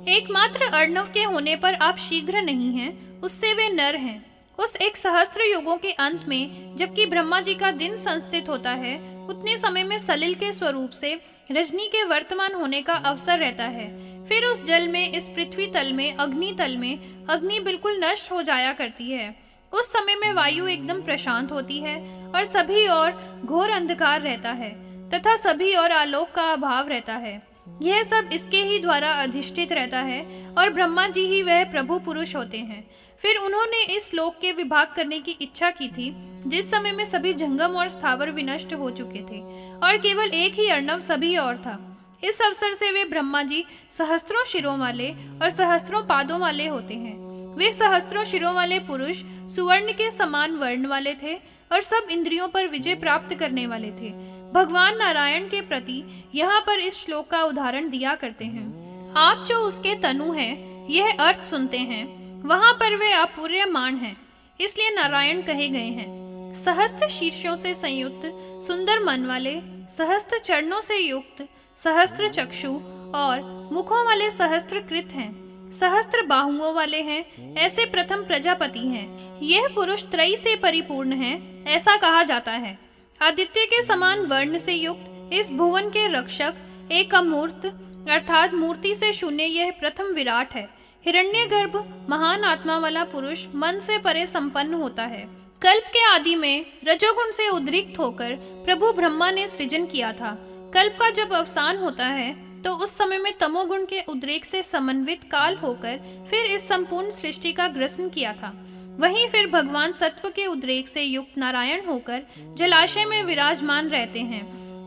एकमात्र अर्णव के होने पर आप शीघ्र नहीं हैं, उससे वे नर हैं। उस एक सहस्त्र युगों के अंत में जबकि ब्रह्मा जी का दिन संस्थित होता है, उतने समय में सलिल के स्वरूप से रजनी के वर्तमान होने का अवसर रहता है। फिर उस जल में, इस पृथ्वी तल में, अग्नि तल में अग्नि बिल्कुल नष्ट हो जाया करती है। उस समय में वायु एकदम प्रशांत होती है और सभी और घोर अंधकार रहता है तथा सभी और आलोक का अभाव रहता है। यह सब इसके ही द्वारा अधिष्ठित रहता है और ब्रह्मा जी ही वह प्रभु पुरुष होते हैं। फिर उन्होंने इस लोक के विभाग करने की इच्छा की थी जिस समय में सभी जंगम और स्थावर विनष्ट हो चुके थे और केवल एक ही अर्णव सभी और था। इस अवसर से वे ब्रह्मा जी सहस्त्रों शिरों वाले और सहस्त्रों पादों वाले होते हैं। वे सहस्त्रों शिरों वाले पुरुष सुवर्ण के समान वर्ण वाले थे और सब इंद्रियों पर विजय प्राप्त करने वाले थे। भगवान नारायण के प्रति यहाँ पर इस श्लोक का उदाहरण दिया करते हैं। आप जो उसके तनु हैं, यह अर्थ सुनते हैं, वहाँ पर वे अपूर्यमान हैं, इसलिए नारायण कहे गए हैं। सहस्त्र शीर्षों से संयुक्त सुंदर मन वाले, सहस्त्र चरणों से युक्त, सहस्त्र चक्षु और मुखों वाले सहस्त्र कृत हैं, सहस्त्र बाहुओं वाले हैं, ऐसे प्रथम प्रजापति हैं। यह पुरुष त्रयी से परिपूर्ण है, ऐसा कहा जाता है। आदित्य के समान वर्ण से युक्त इस भुवन के रक्षक, एक अमूर्त अर्थात मूर्ति से शून्य यह प्रथम विराट है। हिरण्यगर्भ महान आत्मा वाला पुरुष मन से परे संपन्न होता है। कल्प के आदि में रजोगुण से उद्रिक्त होकर प्रभु ब्रह्मा ने सृजन किया था। कल्प का जब अवसान होता है तो उस समय में तमोगुण के उद्रेक से समन्वित काल होकर फिर इस संपूर्ण सृष्टि का ग्रसन किया था। वहीं फिर भगवान सत्व के उद्रेक से युक्त नारायण होकर जलाशय में विराजमान रहते हैं।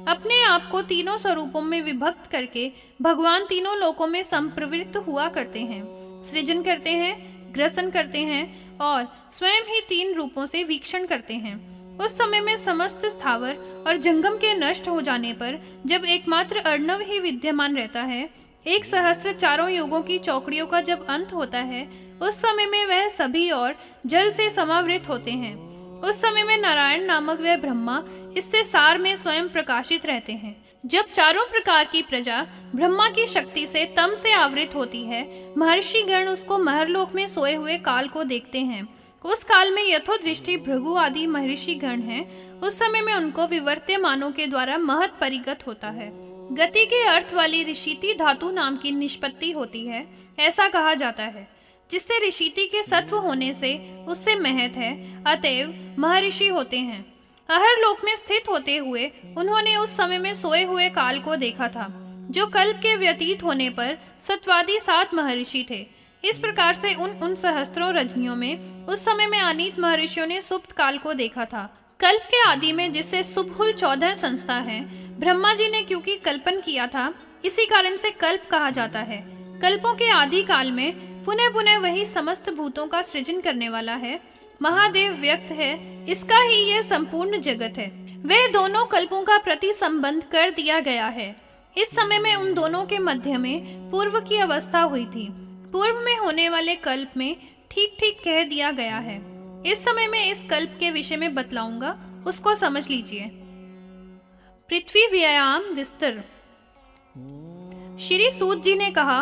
अपने आप को तीनों स्वरूपों में विभक्त करके भगवान तीनों लोकों में संप्रवृत्त हुआ करते हैं, सृजन करते हैं, ग्रसन करते हैं और स्वयं ही तीन रूपों से वीक्षण करते हैं। उस समय में समस्त स्थावर और जंगम के नष्ट हो जाने पर जब एकमात्र अर्णव ही विद्यमान रहता है, एक सहस्त्र चारों युगों की चौकड़ियों का जब अंत होता है, उस समय में वह सभी और जल से समावृत होते हैं। उस समय में नारायण नामक वह ब्रह्मा इससे सार में स्वयं प्रकाशित रहते हैं। जब चारों प्रकार की प्रजा ब्रह्मा की शक्ति से तम से आवृत होती है, महर्षि गण उसको महरलोक में सोए हुए काल को देखते हैं। उस काल में यथोदृष्टि भृगु आदि महर्षि गण हैं। उस समय में उनको विवर्त्यमानों के द्वारा महत् परिगत होता है। गति के अर्थ वाली ऋषिति धातु नाम की निष्पत्ति होती है, ऐसा कहा जाता है, जिससे ऋषिति के सत्व होने से उससे महत है, अतएव महर्षि होते हैं। अहर लोक में स्थित होते हुए उन्होंने उस समय में सोए हुए काल को देखा था, जो कल्प के व्यतीत होने पर सत्वादी 7 महर्षि थे। इस प्रकार से उन सहस्त्रों रजनियों में उस समय में अनीत महर्षियों ने सुप्त काल को देखा था। कल्प के आदि में जिससे सुबहुल 14 संस्था है, ब्रह्मा जी ने क्योंकि कल्पन किया था, इसी कारण से कल्प कहा जाता है। कल्पों के आदि काल में पुनः पुनः वही समस्त भूतों का सृजन करने वाला है, महादेव व्यक्त है, इसका ही यह संपूर्ण जगत है। वह दोनों कल्पों का प्रति संबंध कर दिया गया है। इस समय में उन दोनों के मध्य में पूर्व की अवस्था हुई थी। पूर्व में होने वाले कल्प में ठीक ठीक कह दिया गया है। इस समय में इस कल्प के विषय में बतलाऊंगा, उसको समझ लीजिए। पृथ्वी व्यायाम विस्तर। श्री सूत जी ने कहा,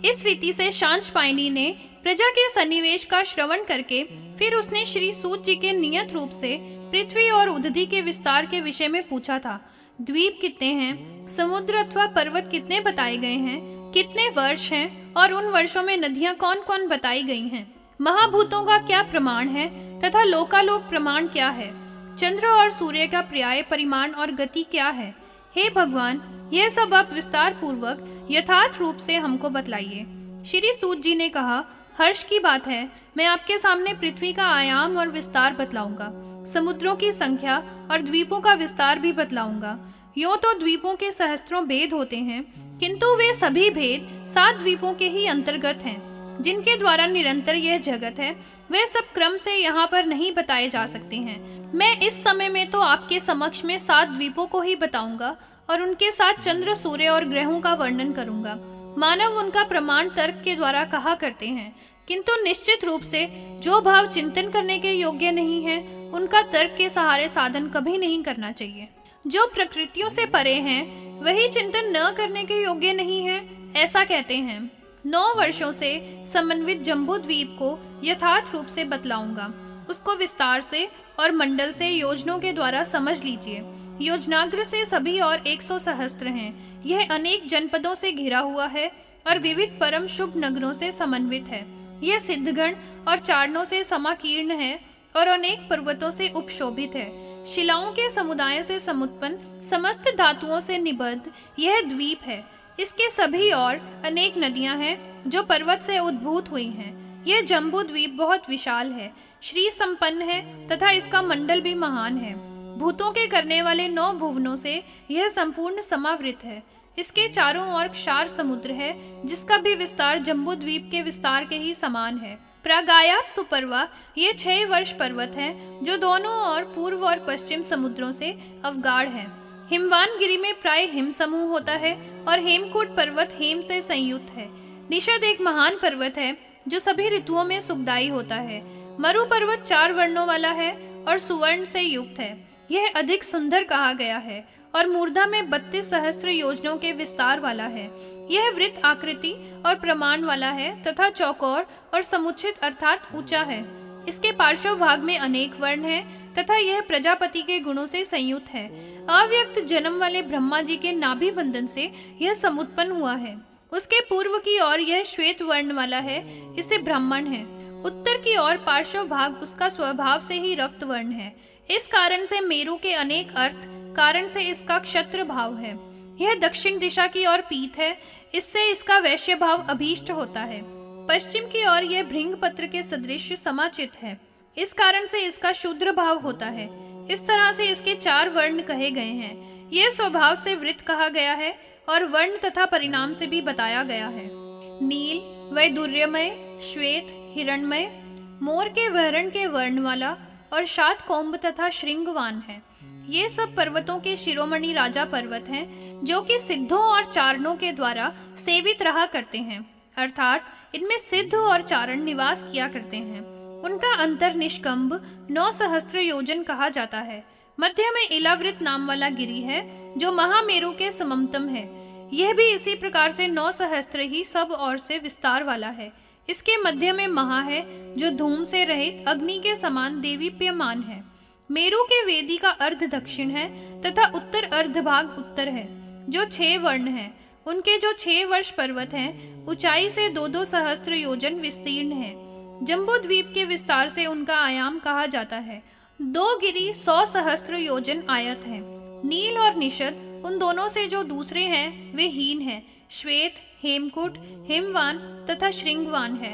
इस रीति से शांचपायनी ने प्रजा के सन्निवेश का श्रवण करके फिर उसने श्री सूत जी के नियत रूप से पृथ्वी और उदधि के विस्तार के विषय में पूछा था। द्वीप कितने हैं, समुद्र अथवा पर्वत कितने बताए गए हैं, कितने वर्ष हैं और उन वर्षों में नदियां कौन कौन बताई गई हैं, महाभूतों का क्या प्रमाण है तथा लोकालोक प्रमाण क्या है, चंद्र और सूर्य का पर्याय परिमाण और गति क्या है। हे भगवान, यह सब आप विस्तार पूर्वक यथार्थ रूप से हमको बतलाइए। श्री सूत जी ने कहा, हर्ष की बात है, मैं आपके सामने पृथ्वी का आयाम और विस्तार बतलाऊंगा, समुद्रों की संख्या और द्वीपों का विस्तार भी बतलाऊंगा। यूं तो द्वीपों के सहस्त्रों भेद होते हैं, किंतु वे सभी भेद 7 द्वीपों के ही अंतर्गत हैं, जिनके द्वारा निरंतर यह जगत है। वे सब क्रम से यहाँ पर नहीं बताए जा सकते हैं। मैं इस समय में तो आपके समक्ष में 7 द्वीपों को ही बताऊंगा और उनके साथ चंद्र, सूर्य और ग्रहों का वर्णन करूंगा। मानव उनका प्रमाण तर्क के द्वारा कहा करते हैं, किंतु निश्चित रूप से जो भाव चिंतन करने के योग्य नहीं है, उनका तर्क के सहारे साधन कभी नहीं करना चाहिए। जो प्रकृतियों से परे हैं, वही चिंतन न करने के योग्य नहीं है, ऐसा कहते हैं। 9 वर्षों से समन्वित जम्बू द्वीप को यथार्थ रूप से बतलाऊंगा। उसको विस्तार से और मंडल से योजनों के द्वारा समझ लीजिए। योजनाग्र से सभी और 100 सहस्त्र हैं। यह अनेक जनपदों से घिरा हुआ है और विविध परम शुभ नगरों से समन्वित है। यह सिद्धगण और चारणों से समाकीर्ण है और अनेक पर्वतों से उपशोभित है। शिलाओं के समुदाय से समुत्पन्न समस्त धातुओं से निबद्ध यह द्वीप है। इसके सभी और अनेक नदियां हैं जो पर्वत से उद्भूत हुई हैं। यह जम्बू द्वीप बहुत विशाल है, श्री संपन्न है तथा इसका मंडल भी महान है। भूतों के करने वाले 9 भुवनों से यह संपूर्ण समावृत है। इसके चारों ओर क्षार समुद्र है, जिसका भी विस्तार जम्बू द्वीप के विस्तार के ही समान है। प्रागायात सुपर्वा ये 6 वर्ष पर्वत हैं, जो दोनों ओर पूर्व और पश्चिम समुद्रों से अवगाढ़ है। हिमवान गिरी में प्राय हिम समूह होता है और हेमकूट पर्वत हेम से संयुक्त है। निषद एक महान पर्वत है जो सभी ऋतुओं में सुखदायी होता है। मरु पर्वत 4 वर्णों वाला है और सुवर्ण से युक्त है। यह अधिक सुंदर कहा गया है और मूर्धा में 32 सहस्त्र योजनों के विस्तार वाला है। यह वृत्त आकृति और प्रमाण वाला है तथा चौकोर और समुचित अर्थात ऊंचा है। इसके पार्श्व भाग में अनेक वर्ण हैं तथा यह प्रजापति के गुणों से संयुक्त है। अव्यक्त जन्म वाले ब्रह्मा जी के नाभि बंधन से यह समुत्पन्न हुआ है। उसके पूर्व की ओर यह श्वेत वर्ण वाला है, इसे ब्राह्मण है। उत्तर की ओर पार्श्व भाग उसका स्वभाव से ही रक्त वर्ण है। इस कारण से मेरु के अनेक अर्थ कारण से इसका क्षत्र भाव है। यह दक्षिण दिशा की ओर पीत है, इससे इसका वैश्य भाव अभीष्ट होता है। पश्चिम की ओर यह भृंग पत्र के सदृश समाचित है, इस कारण से इसका शूद्र भाव होता है। इस तरह से इसके 4 वर्ण कहे गए हैं। यह स्वभाव से वृत्त कहा गया है और वर्ण तथा परिणाम से भी बताया गया है। नील, वैदुर्यमय, श्वेत, हिरण्मय, मोर के वहरण के वर्ण वाला और शात कोम्ब तथा श्रृंगवान है। ये सब पर्वतों के शिरोमणि राजा पर्वत हैं, जो कि सिद्धों और चारणों के द्वारा सेवित रहा करते हैं, अर्थात इनमें सिद्ध और चारण निवास किया करते हैं। उनका अंतर निष्कंभ 9 सहस्त्र योजन कहा जाता है। मध्य में इलावृत नाम वाला गिरि है, जो महामेरु के सममतम है। यह भी इसी प्रकार से 9 सहस्त्र ही सब ओर से विस्तार वाला है। इसके मध्य में महा है, जो धूम से रहित अग्नि के समान देवीप्यमान है। मेरु के वेदी का अर्ध दक्षिण है तथा उत्तर अर्ध भाग उत्तर है, जो 6 वर्ण है। उनके जो 6 वर्ष पर्वत हैं, ऊंचाई से 2-2 सहस्त्र योजन विस्तीर्ण है। जम्बू द्वीप के विस्तार से उनका आयाम कहा जाता है। 2 गिरि 100 सहस्त्र योजन आयत है। नील और निषद उन दोनों से जो दूसरे हैं वे हीन हैं। श्वेत, हेमकूट, हिमवान तथा श्रृंगवान है।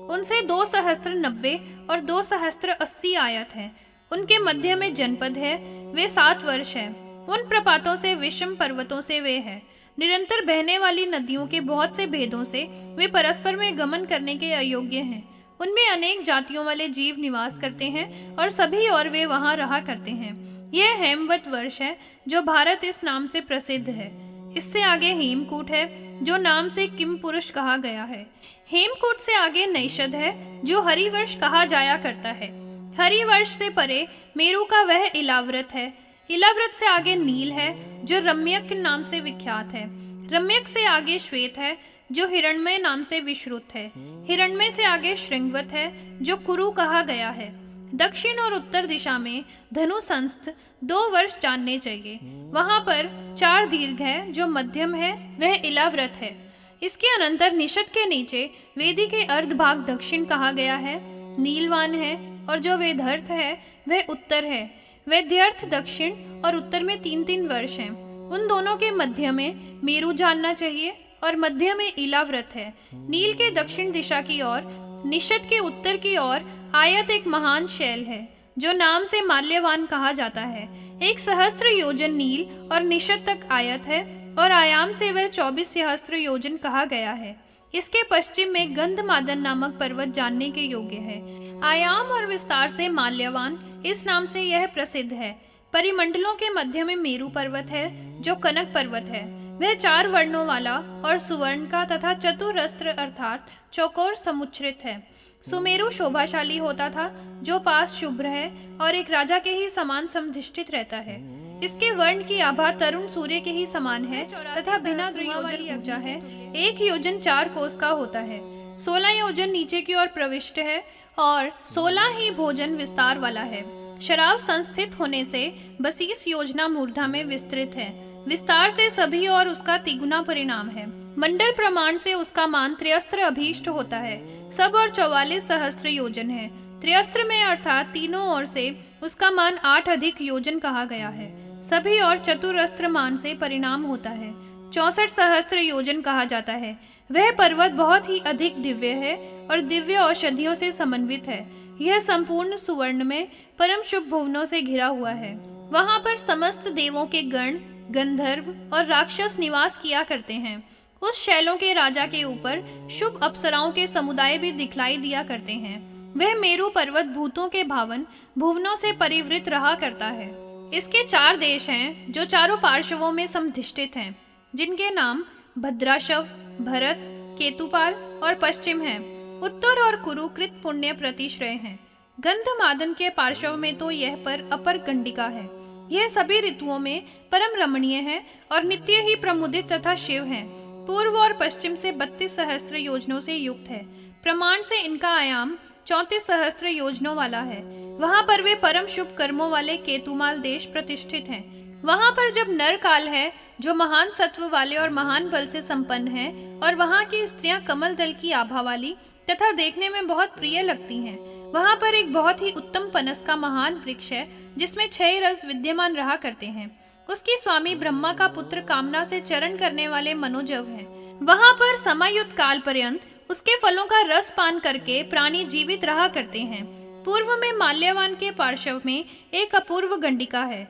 उनसे 2 सहस्त्र 90 और 2 सहस्त्र 80 आयत है। उनके मध्य में जनपद है, वे 7 वर्ष है। उन प्रपातों से विषम पर्वतों से वे है। निरंतर बहने वाली नदियों के बहुत से भेदों से वे परस्पर में गमन करने के अयोग्य हैं। उनमें अनेक जातियों वाले जीव निवास करते हैं और सभी और वे वहां रहा करते हैं। यह हेमवत वर्ष है, जो भारत इस नाम से प्रसिद्ध है। इससे आगे हेमकूट है, जो नाम से किम पुरुष कहा गया है। हेमकूट से आगे नैषद है, जो हरिवर्ष कहा जाया करता है। हरिवर्ष से परे मेरु का वह इलाव्रत है। इलाव्रत से आगे नील है, जो रम्यक नाम से विख्यात है। रम्यक से आगे श्वेत है, जो हिरण्मय नाम से विश्रुत है। हिरण्मय से आगे श्रृंगवत है, जो कुरु कहा गया है। दक्षिण और उत्तर दिशा में धनु संस्थ 2 वर्ष जानने चाहिए। वहां पर 4 दीर्घ है, जो मध्यम है, वह इलाव्रत है। इसके अनंतर निषद के नीचे वेदी के अर्ध भाग दक्षिण कहा गया है। नीलवान है और जो वेदर्थ है वह उत्तर है। वेद्यर्थ दक्षिण और उत्तर में 3-3 वर्ष हैं। उन दोनों के मध्य में मेरु जानना चाहिए और मध्य में इलाव्रत है। नील के दक्षिण दिशा की ओर, निषद के उत्तर की ओर आयत एक महान शैल है, जो नाम से माल्यवान कहा जाता है। 1 सहस्त्र योजन नील और निषद तक आयत है और आयाम से वह 24 सहस्त्र योजन कहा गया है। इसके पश्चिम में गंधमादन नामक पर्वत जानने के योग्य है। आयाम और विस्तार से माल्यवान इस नाम से यह प्रसिद्ध है। परिमंडलों के मध्य में मेरु पर्वत है, जो कनक पर्वत है। वह 4 वर्णों वाला और सुवर्ण का तथा चतुरस्त्र अर्थात चौकोर समुच्छ्रित है। सुमेरु शोभाशाली होता था, जो पास शुभ्र है और एक राजा के ही समान समधिष्ठित रहता है। इसके वर्ण की आभा तरुण सूर्य के ही समान है तथा बिना धुआं वाली ऊर्जा है। 1 योजन 4 कोस का होता है। 16 योजन नीचे की ओर प्रविष्ट है और 16 ही भोजन विस्तार वाला है। शराब संस्थित होने से 32 योजना मूर्धा में विस्तृत है। विस्तार से सभी और उसका तिगुना परिणाम है। मंडल प्रमाण से उसका मान त्रियस्त्र अभीष्ट होता है। सब और 44 सहस्त्र योजन है। त्रियस्त्र में अर्थात तीनों ओर से उसका मान 8 अधिक योजन कहा गया है। सभी और चतुरस्त्र मान से परिणाम होता है। 64 सहस्त्र योजन कहा जाता है। वह पर्वत बहुत ही अधिक दिव्य है और दिव्य औषधियों से समन्वित है। यह संपूर्ण सुवर्ण में परम शुभ भुवनों से घिरा हुआ है। वहाँ पर समस्त देवों के गण, गंधर्व और राक्षस निवास किया करते हैं। उस शैलों के राजा के ऊपर शुभ अप्सराओं के समुदाय भी दिखलाई दिया करते हैं। वह मेरु पर्वत भूतों के भावन भुवनों से परिवृत रहा करता है। इसके 4 देश हैं जो चारों पार्श्वों में समधिष्ठित हैं, जिनके नाम भद्राशव, भरत, केतुपाल और पश्चिम हैं। उत्तर और कुरुकृत पुण्य प्रतिश्रय हैं। गंधमादन के पार्श्व में तो यह पर अपर गंडिका है। यह सभी ऋतुओं में परम रमणीय है और नित्य ही प्रमुदित तथा शिव है। पूर्व और पश्चिम से 32 सहस्त्र योजनों से युक्त है। प्रमाण से इनका आयाम 34 सहस्त्र योजनों वाला है। वहाँ पर वे परम शुभ कर्मों वाले केतुमाल देश प्रतिष्ठित हैं। वहाँ पर जब नर काल है जो महान सत्व वाले और महान बल से संपन्न है, और वहाँ की स्त्रियां कमल दल की आभा वाली तथा देखने में बहुत प्रिय लगती हैं। वहाँ पर एक बहुत ही उत्तम पनस का महान वृक्ष है जिसमें 6 रस विद्यमान रहा करते हैं। उसकी स्वामी ब्रह्मा का पुत्र कामना से चरण करने वाले मनोजव हैं। वहाँ पर समायुक्त काल पर्यंत उसके फलों का रस पान करके प्राणी जीवित रहा करते हैं। पूर्व में माल्यवान के पार्श्व में एक अपूर्व गंडिका है।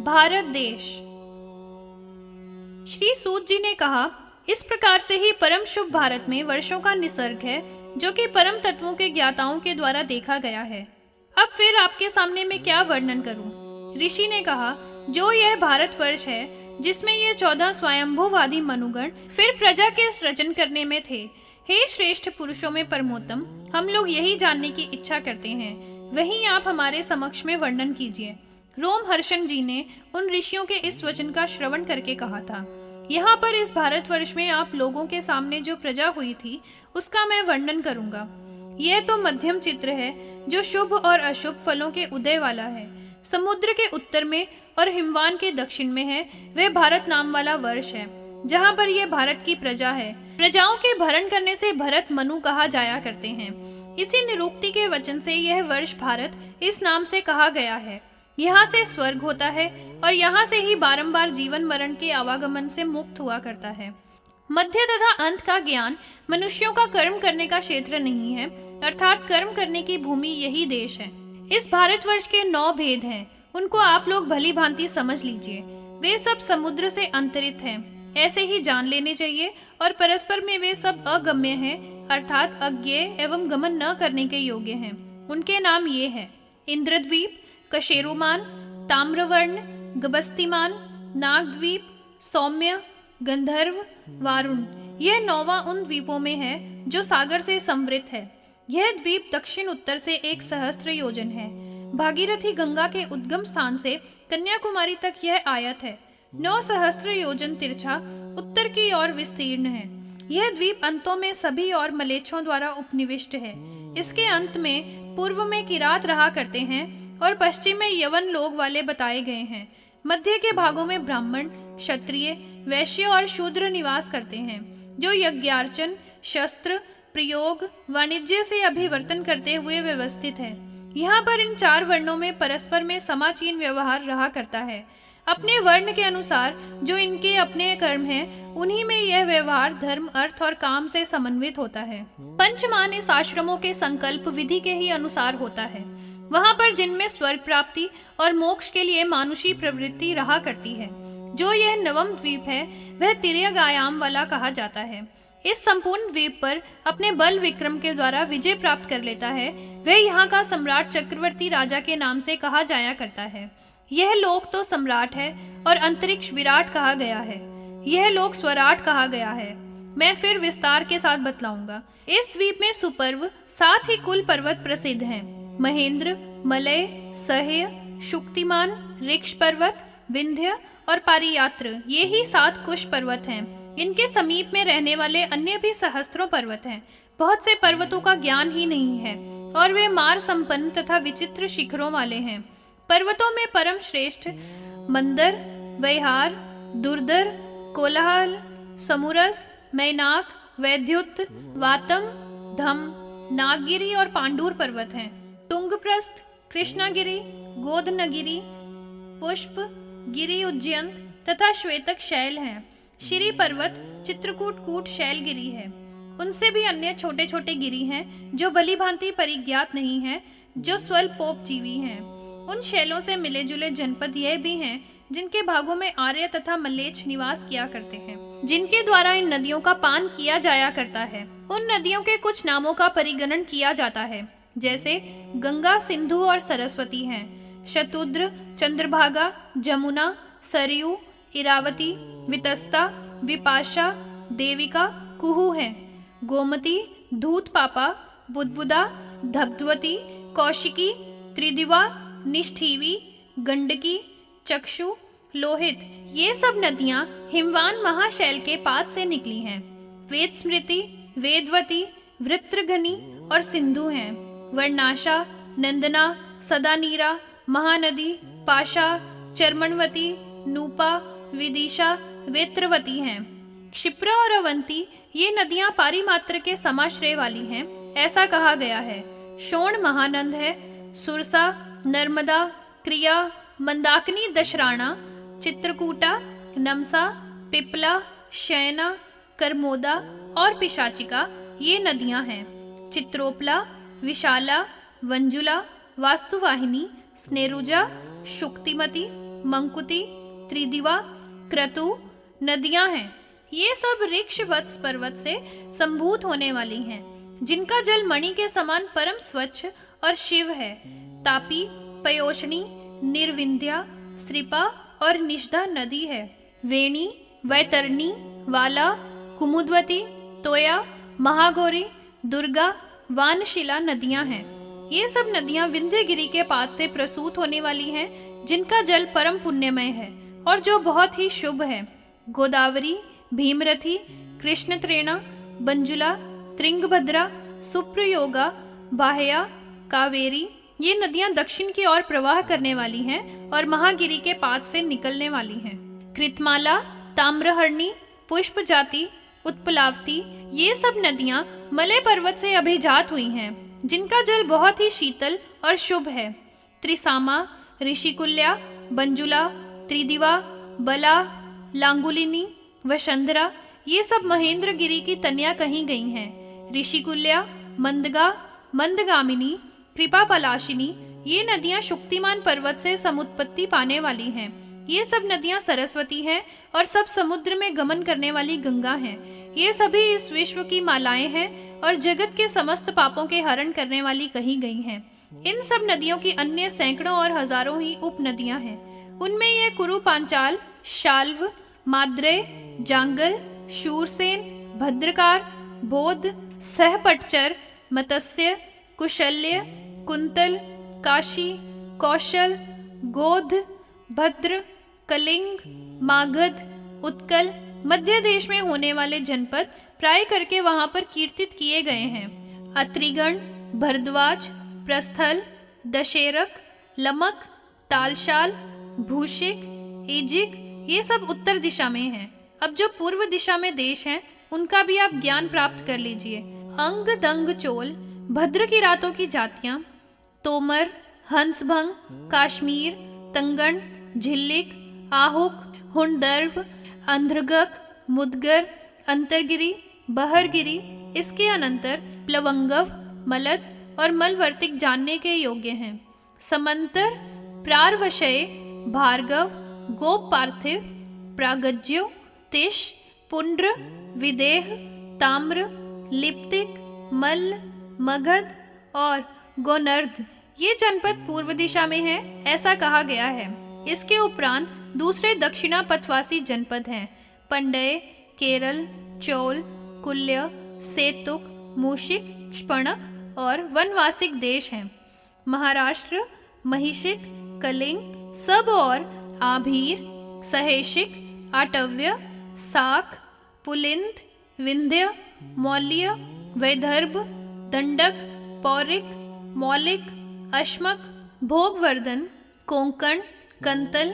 भारत देश। श्री सूत जी ने कहा, इस प्रकार से ही परम शुभ भारत में वर्षों का निसर्ग है, जो कि परम तत्वों के ज्ञाताओं के द्वारा देखा गया है। अब फिर आपके सामने मैं क्या वर्णन करूं? ऋषि ने कहा, जो यह भारतवर्ष है जिसमें ये 14 स्वयंभूवादी मनुगण फिर प्रजा के सृजन करने में थे। हे श्रेष्ठ पुरुषों में परमोत्तम, हम लोग यही जानने की इच्छा करते हैं, वही आप हमारे समक्ष में वर्णन कीजिए। रोमहर्षण जी ने उन ऋषियों के इस वचन का श्रवण करके कहा था, यहाँ पर इस भारतवर्ष में आप लोगों के सामने जो प्रजा हुई थी उसका मैं वर्णन करूंगा। यह तो मध्यम चित्र है जो शुभ और अशुभ फलों के उदय वाला है। समुद्र के उत्तर में और हिमवान के दक्षिण में है वह भारत नाम वाला वर्ष है, जहाँ पर यह भारत की प्रजा है। प्रजाओं के भरण करने से भरत मनु कहा जाया करते हैं। इसी निरुक्ति के वचन से यह वर्ष भारत इस नाम से कहा गया है। यहाँ से स्वर्ग होता है और यहाँ से ही बारंबार जीवन मरण के आवागमन से मुक्त हुआ करता है। मध्य तथा अंत का ज्ञान मनुष्यों का कर्म करने का क्षेत्र नहीं है, अर्थात कर्म करने की भूमि यही देश है। इस भारतवर्ष के 9 भेद हैं, उनको आप लोग भली भांति समझ लीजिए। वे सब समुद्र से अंतरित हैं, ऐसे ही जान लेने चाहिए, और परस्पर में वे सब अगम्य हैं, अर्थात अज्ञेय एवं गमन न करने के योग्य हैं। उनके नाम ये हैं: इंद्रद्वीप, कशेरुमान, ताम्रवर्ण, गबस्तिमान, नागद्वीप, सौम्य, गंधर्व, वारुण। यह 9वां उन द्वीपों में है जो सागर से समृत है। यह द्वीप दक्षिण उत्तर से 1 सहस्त्र योजन है। भागीरथी गंगा के उद्गम स्थान से कन्याकुमारी तक यह आयत है। 9 सहस्त्र योजन तिरछा उत्तर की ओर विस्तीर्ण है। यह द्वीप अंतों में सभी और मलेच्छों द्वारा उपनिविष्ट है। इसके अंत में पूर्व में किरात रहा करते हैं और पश्चिम में यवन लोग वाले बताए गए हैं। मध्य के भागों में ब्राह्मण, क्षत्रिय, वैश्य और शूद्र निवास करते हैं, जो यज्ञार्चन, शस्त्र प्रयोग, वाणिज्य से अभिवर्तन करते हुए व्यवस्थित है। यहाँ पर इन 4 वर्णों में परस्पर में समाचीन व्यवहार रहा करता है। अपने वर्ण के अनुसार जो इनके अपने कर्म हैं, उन्हीं में यह व्यवहार धर्म, अर्थ और काम से समन्वित होता है। पंचमान इस आश्रमों के संकल्प विधि के ही अनुसार होता है। वहाँ पर जिनमें स्वर्ग प्राप्ति और मोक्ष के लिए मानुषी प्रवृत्ति रहा करती है। जो यह 9वां द्वीप है वह तिर्यक आयाम वाला कहा जाता है। इस संपूर्ण द्वीप पर अपने बल विक्रम के द्वारा विजय प्राप्त कर लेता है। वह यहाँ का सम्राट चक्रवर्ती राजा के नाम से कहा जाया करता है। यह लोक तो सम्राट है और अंतरिक्ष विराट कहा गया है। यह लोक स्वराट कहा गया है। मैं फिर विस्तार के साथ बतलाऊंगा। इस द्वीप में सुपर्व 7 ही कुल पर्वत प्रसिद्ध हैं: महेंद्र, मलय, सह्य, शुक्तिमान, ऋक्ष पर्वत, विंध्य और पारियात्र, ये ही 7 कुश पर्वत हैं। इनके समीप में रहने वाले अन्य भी सहस्त्रों पर्वत हैं। बहुत से पर्वतों का ज्ञान ही नहीं है और वे मार संपन्न तथा विचित्र शिखरों वाले हैं। पर्वतों में परम श्रेष्ठ मंदर, वैहार, दुर्धर, कोलाहल, समुरस, मैनाक, वैद्युत, वातम, धम, नागगिरी और पांडुर पर्वत हैं। तुंगप्रस्थ, कृष्णागिरी, गोधनगिरी, पुष्प गिरी, उज्जयंत तथा श्वेतक शैल हैं। श्री पर्वत चित्रकूट कूट शैलगिरी है। उनसे भी अन्य छोटे छोटे गिरी हैं जो भली भांति परिज्ञात नहीं है, जो स्वल्पोपजीवी हैं। उन शैलों से मिले जुले जनपद यह भी हैं जिनके भागों में आर्य तथा मल्लेच्छ निवास किया करते हैं, जिनके द्वारा इन नदियों का पान किया जाया करता है। उन नदियों के कुछ नामों का परिगणन किया जाता है, जैसे गंगा, सिंधु और सरस्वती हैं। शतुद्र, चंद्रभागा, जमुना, सरयू, इरावती, वितस्ता, विपाशा, देविका, कुहू हैं। गोमती, धूतपापा, बुदबुदा, धब्धवती, कौशिकी, त्रिदिवा, निष्ठीवी, गंडकी, चक्षु, लोहित, ये सब नदियां हिमवान महाशैल के पाद से निकली हैं। वेद स्मृति, वेदवती, वृत्रघनी और सिंधु हैं। वर्णाशा, नंदना, सदानीरा, महानदी, पाशा, चर्मणवती, नूपा, विदिशा, वेत्रवती हैं। क्षिप्रा और अवंती, ये नदियां पारिमात्र के समाश्रय वाली हैं, ऐसा कहा गया है। शोण महानंद है। सुरसा, नर्मदा, क्रिया, मंदाकिनी, दशराणा, चित्रकूटा, नमसा, पिपला, शयना, करमोदा और पिशाचिका, ये नदियां हैं। चित्रोपला, विशाला, वंजुला, वास्तुवाहिनी, स्नेरुजा, शुक्तिमती, मंकुति, त्रिदिवा, क्रतु नदियां हैं। ये सब ऋक्ष वत्स पर्वत से संभूत होने वाली हैं, जिनका जल मणि के समान परम स्वच्छ और शिव है। तापी, पयोशनी, निर्विंध्या, श्रीपा और निषधा नदी है। वेणी, वैतरणी, वाला, कुमुदवती, तोया, महागौरी, दुर्गा, वानशिला नदियां हैं। ये सब नदियां विंध्यगिरी के पाद से प्रसूत होने वाली हैं, जिनका जल परम पुण्यमय है और जो बहुत ही शुभ है। गोदावरी, भीमरथी, कृष्णत्रेणा, बंजुला, त्रिंगभद्रा, सुप्रयोगा, बाह्या, कावेरी, ये नदियां दक्षिण की ओर प्रवाह करने वाली हैं और महागिरी के पाद से निकलने वाली हैं। कृतमाला, ताम्रहर्णी, पुष्प जाति, उत्पलावती, ये सब नदियां मलय पर्वत से अभिजात हुई हैं, जिनका जल बहुत ही शीतल और शुभ है। त्रिसामा, ऋषिकुल्या, बंजुला, त्रिदिवा, बला, लांगुलिनी, वसंधरा, ये सब महेंद्रगिरी की तनिया कहीं गई हैं। ऋषिकुल्या, मंदगा, मंदगामिनी, कृपा पलाशिनी, ये नदियां शुक्तिमान पर्वत से समुत्पत्ति पाने वाली हैं। ये सब नदियां सरस्वती हैं और सब समुद्र में गमन करने वाली गंगा हैं। ये सभी इस विश्व की मालाएं हैं और जगत के समस्त पापों के हरण करने वाली कही गई हैं। इन सब नदियों की अन्य सैकड़ों और हजारों ही उप नदियां हैं। उनमें ये कुरु, पांचाल, शाल्व, माद्रेय, जांगल, शूरसेन, भद्रकार, बोध, सहपटचर, मत्स्य, कुशल्य, कुंतल, काशी, कौशल, गोध, भद्र, कलिंग, मागध, उत्कल, मध्य देश में होने वाले जनपद प्राय करके वहां पर कीर्तित किए गए हैं। अत्रिगण, भरद्वाज, प्रस्थल, दशेरक, लमक, तालशाल, भूषिक, एजिक, ये सब उत्तर दिशा में हैं। अब जो पूर्व दिशा में देश हैं, उनका भी आप ज्ञान प्राप्त कर लीजिए। अंग, दंग, चोल, भद्र की रातों की जातियां, तोमर, हंसभंग, काश्मीर, तंगन, झिल्लिक, आहुक, हुंडर्व, अंध्रगक, मुदगर, अंतरगिरी, बहरगिरी, इसके अनंतर प्लवंगव, मलद और मलवर्तिक जानने के योग्य हैं। समंतर, प्रारवशय, भार्गव, गोप पार्थिव, प्रागज्यो, तिश, पुंड्र, विदेह, ताम्र, लिप्तिक, मल्ल, मगध और गोनर्ध, ये जनपद पूर्व दिशा में है, ऐसा कहा गया है। इसके उपरांत दूसरे दक्षिणा पथवासी जनपद हैं। पंडय, केरल, चोल, कुल्य, सेतुक, मूशिक, क्षपणक और वनवासिक देश हैं। महाराष्ट्र, महिषिक, कलिंग सब और आभीर, सहेशिक, आटव्य, साक, पुलिंद, विंध्य, मौल्य, वैदर्भ, दंडक, पौरिक, मौलिक, अश्मक, भोगवर्धन, कोंकण, कंतल,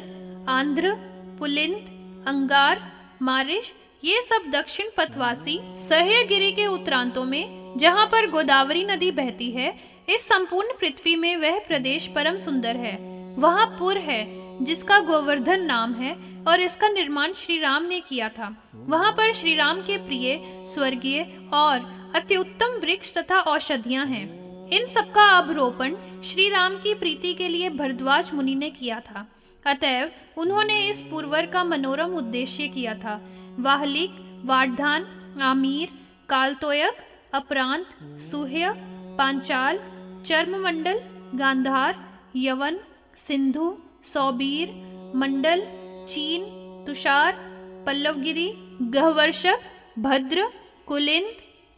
आंध्र, पुलिंद, अंगार, मारिश, ये सब दक्षिण पथवासी सह्यगिरी के उत्तरांतों में, जहाँ पर गोदावरी नदी बहती है, इस संपूर्ण पृथ्वी में वह प्रदेश परम सुंदर है। वहाँ पुर है जिसका गोवर्धन नाम है और इसका निर्माण श्री राम ने किया था। वहाँ पर श्री राम के प्रिय स्वर्गीय और अति उत्तम वृक्ष तथा औषधियाँ हैं। इन सबका अवरोपण श्री राम की प्रीति के लिए भरद्वाज मुनि ने किया था। अतएव उन्होंने इस पुरवर का मनोरम उद्देश्य किया था। वाहलिक, वाडधान, आमीर, कालतोयक, अपरांत, सुह्य, पांचाल, चर्ममंडल, गांधार, यवन, सिंधु, सौबीर, मंडल, चीन, तुषार, पल्लवगिरी, गहवर्षक, भद्र, कुलिंद,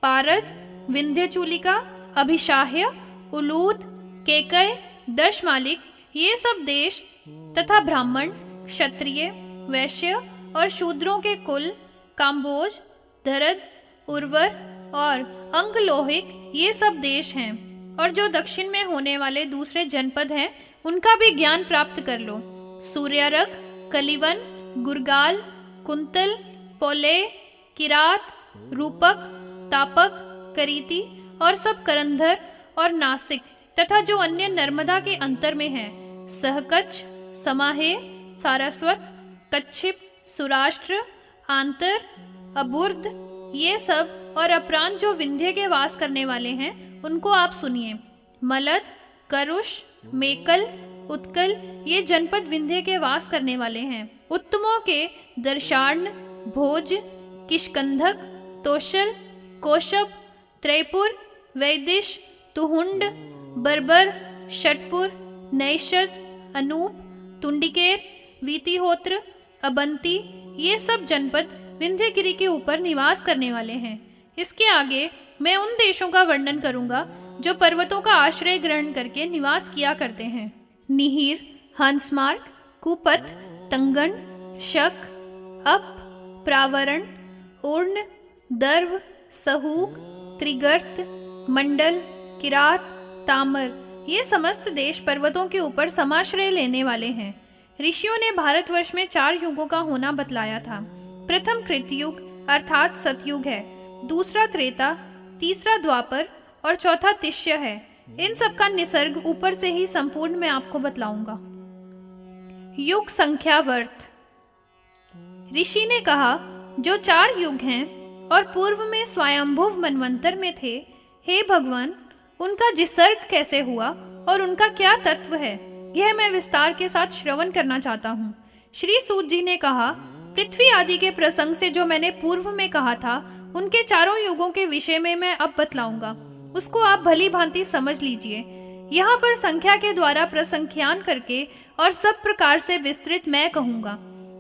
पारद, विंध्यचूलिका, अभिशाह्य, उलूद, केकय, दशमालिक, ये सब देश तथा ब्राह्मण, क्षत्रिय, वैश्य और शूद्रों के कुल, काम्बोज, धरद, उर्वर और अंगलोहिक, ये सब देश हैं। और जो दक्षिण में होने वाले दूसरे जनपद हैं, उनका भी ज्ञान प्राप्त कर लो। सूर्यारक, कलिवन, गुरगाल, कुंतल, पोले, किरात, रूपक, तापक, करीति और सब करंधर और नासिक तथा जो अन्य नर्मदा के अंतर में हैं, सहकच्छ, समाहे, सारस्वत, कच्छिप, सुराष्ट्र, आंतर, अबुर्द, ये सब और अपरांत जो विंध्य के वास करने वाले हैं, उनको आप सुनिए। मलद, करुष, मेकल, उत्कल, ये जनपद विंध्य के वास करने वाले हैं। उत्तमों के दर्शार्ण, भोज, किष्कंधक, तोशल, कोशप, त्रैपुर, वैदिश, तुहुंड, बर्बर, षटपुर, नैषद, अनूप, तुंडिकेर, वीतिहोत्र, अबंती, ये सब जनपद विंध्यगिरी के ऊपर निवास करने वाले हैं। इसके आगे मैं उन देशों का वर्णन करूंगा जो पर्वतों का आश्रय ग्रहण करके निवास किया करते हैं। निहिर, हंसमार्ग, कुपथ, तंगन, शक, अप, प्रावरण, उर्ण, दर्व, सहूक, त्रिगर्त, मंडल, किरात, तामर, ये समस्त देश पर्वतों के ऊपर समाश्रय लेने वाले हैं। ऋषियों ने भारतवर्ष में 4 युगों का होना बतलाया था। प्रथम कृतयुग अर्थात सतयुग है, दूसरा त्रेता, तीसरा द्वापर और चौथा तिष्य है। इन सब का निसर्ग ऊपर से ही संपूर्ण मैं आपको बतलाऊंगा। युग संख्यावर्त। ऋषि ने कहा, जो 4 युग हैं और पूर्व में स्वयंभुव मनवंतर में थे, हे भगवान, उनका जिसर्ग कैसे हुआ और उनका क्या तत्व है, यह मैं विस्तार के साथ श्रवण करना चाहता हूँ। श्री सूत जी ने कहा, पृथ्वी आदि के प्रसंग से जो मैंने पूर्व में कहा था, उनके 4 युगों के विषय में मैं अब बतलाऊंगा। उसको आप भली भांति समझ लीजिए। यहाँ पर संख्या के द्वारा प्रसंख्यान करके और सब प्रकार से विस्तृत मैं कहूँगा।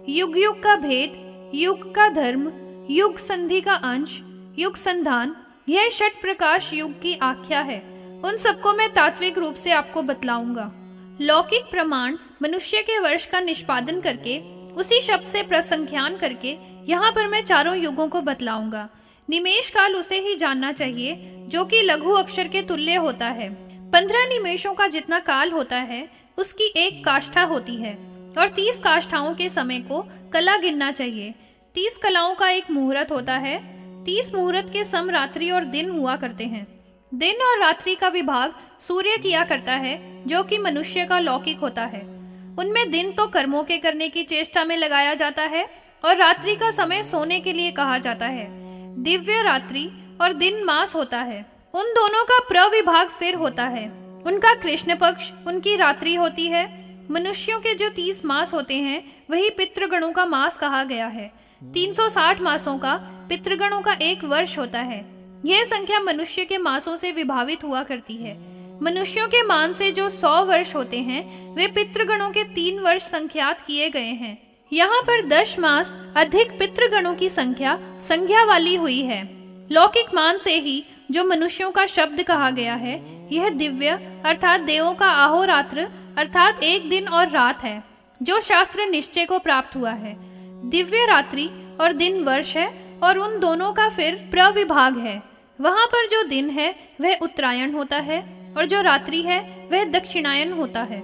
युग युग का भेद, युग का धर्म, युग संधि का अंश, युग संधान, यह षट प्रकाश युग की आख्या है। उन सबको मैं तात्विक रूप से आपको बतलाऊंगा। लौकिक प्रमाण मनुष्य के वर्ष का निष्पादन करके उसी शब्द से प्रसंख्यान करके यहाँ पर मैं 4 युगों को बतलाऊंगा। निमेष काल उसे ही जानना चाहिए जो कि लघु अक्षर के तुल्य होता है। 15 निमेषों का जितना काल होता है उसकी 1 काष्ठा होती है और 30 काष्ठाओं के समय को कला गिनना चाहिए। 30 कलाओं का एक मुहूर्त होता है। 30 मुहूर्त के सम रात्रि और दिन हुआ करते हैं। दिन और रात्रि का विभाग सूर्य किया करता है जो कि मनुष्य का लौकिक होता है। उनमें दिन तो कर्मों के करने की चेष्टा में लगाया जाता है और रात्रि का समय सोने के लिए कहा जाता है। दिव्य रात्रि और दिन मास होता है। उन दोनों का प्रविभाग फिर होता है। उनका कृष्ण पक्ष उनकी रात्रि होती है। मनुष्यों के जो 30 मास होते हैं वही पितृगणों का मास कहा गया है। 360 मासों का पितृगणों का 1 वर्ष होता है। यह संख्या मनुष्य के मासों से विभावित हुआ करती है। मनुष्यों के मान से जो 100 वर्ष होते हैं वे पितृगणों के 3 वर्ष संख्यात किए गए हैं। यहाँ पर 10 मास अधिक पितृगणों की संख्या वाली हुई है। लौकिक मान से ही जो मनुष्यों का शब्द कहा गया है, यह दिव्य अर्थात देवों का अहोरात्र अर्थात एक दिन और रात है, जो शास्त्र निश्चय को प्राप्त हुआ है। दिव्य रात्रि और दिन वर्ष है, और उन दोनों का फिर प्रविभाग है। वहां पर जो दिन है वह उत्तरायण होता है, और जो रात्रि है वह दक्षिणायन होता है।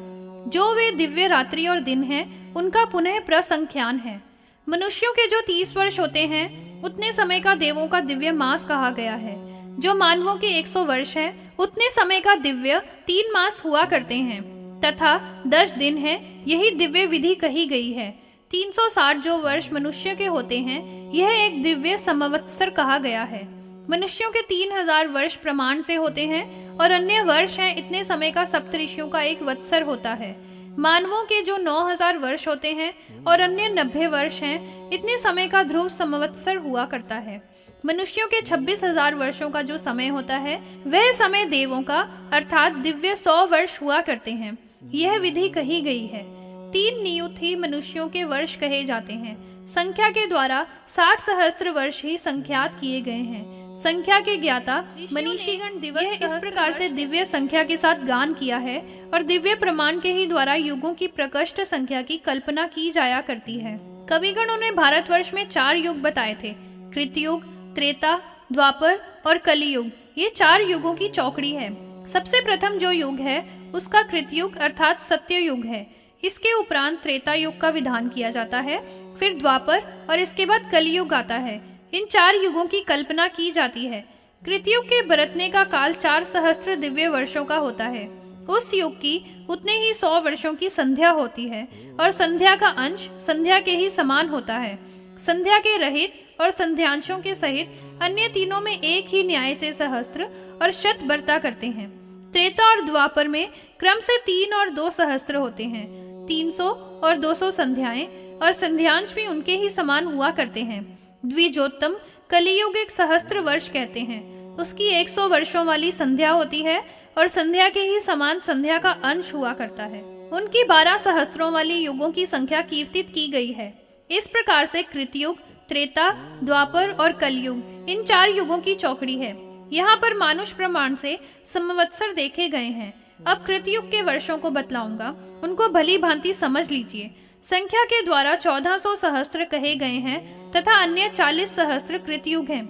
जो वे दिव्य रात्रि और दिन है, उनका पुनः प्रसंख्यान है। मनुष्यों के जो 30 वर्ष होते हैं, उतने समय का देवों का दिव्य मास कहा गया है। जो मानवों के 100 वर्ष है, उतने समय का दिव्य 3 मास हुआ करते हैं, तथा 10 दिन है, यही दिव्य विधि कही गई है। 360 जो वर्ष मनुष्य के होते हैं, यह एक दिव्य समवत्सर कहा गया है। मनुष्यों के 3000 वर्ष प्रमाण से होते हैं, और अन्य वर्ष हैं, इतने समय का सप्तऋषियों का एक वत्सर होता है। मानवों के जो 9000 वर्ष होते हैं, और अन्य 90 वर्ष हैं, इतने समय का ध्रुव समवत्सर हुआ करता है। मनुष्यों के 26,000 वर्षों का जो समय होता है, वह समय देवों का अर्थात दिव्य 100 वर्ष हुआ करते हैं। यह विधि कही गई है। 3 नियुत ही मनुष्यों के वर्ष कहे जाते हैं। संख्या के द्वारा 60 सहस्त्र वर्ष ही संख्यात किए गए हैं। संख्या के ज्ञाता मनीषीगण दिवस इस प्रकार से दिव्य संख्या के साथ गान किया है, और दिव्य प्रमाण के ही द्वारा युगों की प्रकृष्ट संख्या की कल्पना की जाया करती है। कविगणों ने भारतवर्ष में 4 युग बताए थे: कृतयुग, त्रेता, द्वापर और कलियुग। ये 4 युगों की चौकड़ी है। सबसे प्रथम जो युग है, उसका कृतयुग अर्थात सत्य युग है। इसके उपरांत त्रेता युग का विधान किया जाता है, फिर द्वापर, और इसके बाद कलियुग आता है। इन 4 युगों की कल्पना की जाती है। कृतयुग के बरतने का काल 4 सहस्त्र दिव्य वर्षों का होता है। उस युग की उतने ही 100 वर्षों की संध्या होती है, और संध्या का अंश संध्या के ही समान होता है। संध्या के रहित और संध्यांशों के सहित अन्य तीनों में एक ही न्याय से सहस्त्र और शत बरता करते हैं। त्रेता और द्वापर में क्रम से 3 और 2 सहस्त्र होते हैं। 300 और 200 संध्याएं और संध्यांश भी उनके ही समान हुआ करते हैं। द्विजोत्तम कलियुग एक सहस्त्र वर्ष कहते हैं। उसकी 100 वर्षों वाली संध्या होती है, और संध्या के ही समान संध्या का अंश हुआ करता है। उनकी 12 सहस्त्रों वाली युगों की संख्या कीर्तित की गई है। इस प्रकार से कृतयुग, त्रेता, द्वापर और कलयुग इन 4 युगों की चौकड़ी है। यहाँ पर मानुष प्रमाण से संवत्सर देखे गए हैं। अब कृतयुग के वर्षों को बतलाऊंगा, उनको भली भांति समझ लीजिए। संख्या के द्वारा 1400 सहस्त्र कहे गए हैं, तथा अन्य 40 सहस्त्र कृतयुग हैं।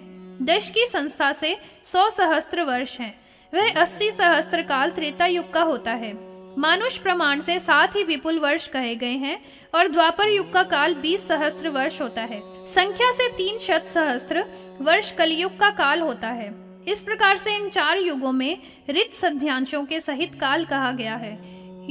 दश की संस्था से 100 सहस्त्र वर्ष हैं। वह 80 सहस्त्र काल त्रेता युग का होता है। मानुष प्रमाण से 7 ही विपुल वर्ष कहे गए हैं, और द्वापर युग का काल 20 सहस्त्र वर्ष होता है। संख्या से 3 शत सहस्त्र वर्ष कलियुग का काल होता है। इस प्रकार से इन 4 युगों में ऋत संध्यांशों के सहित काल कहा गया है।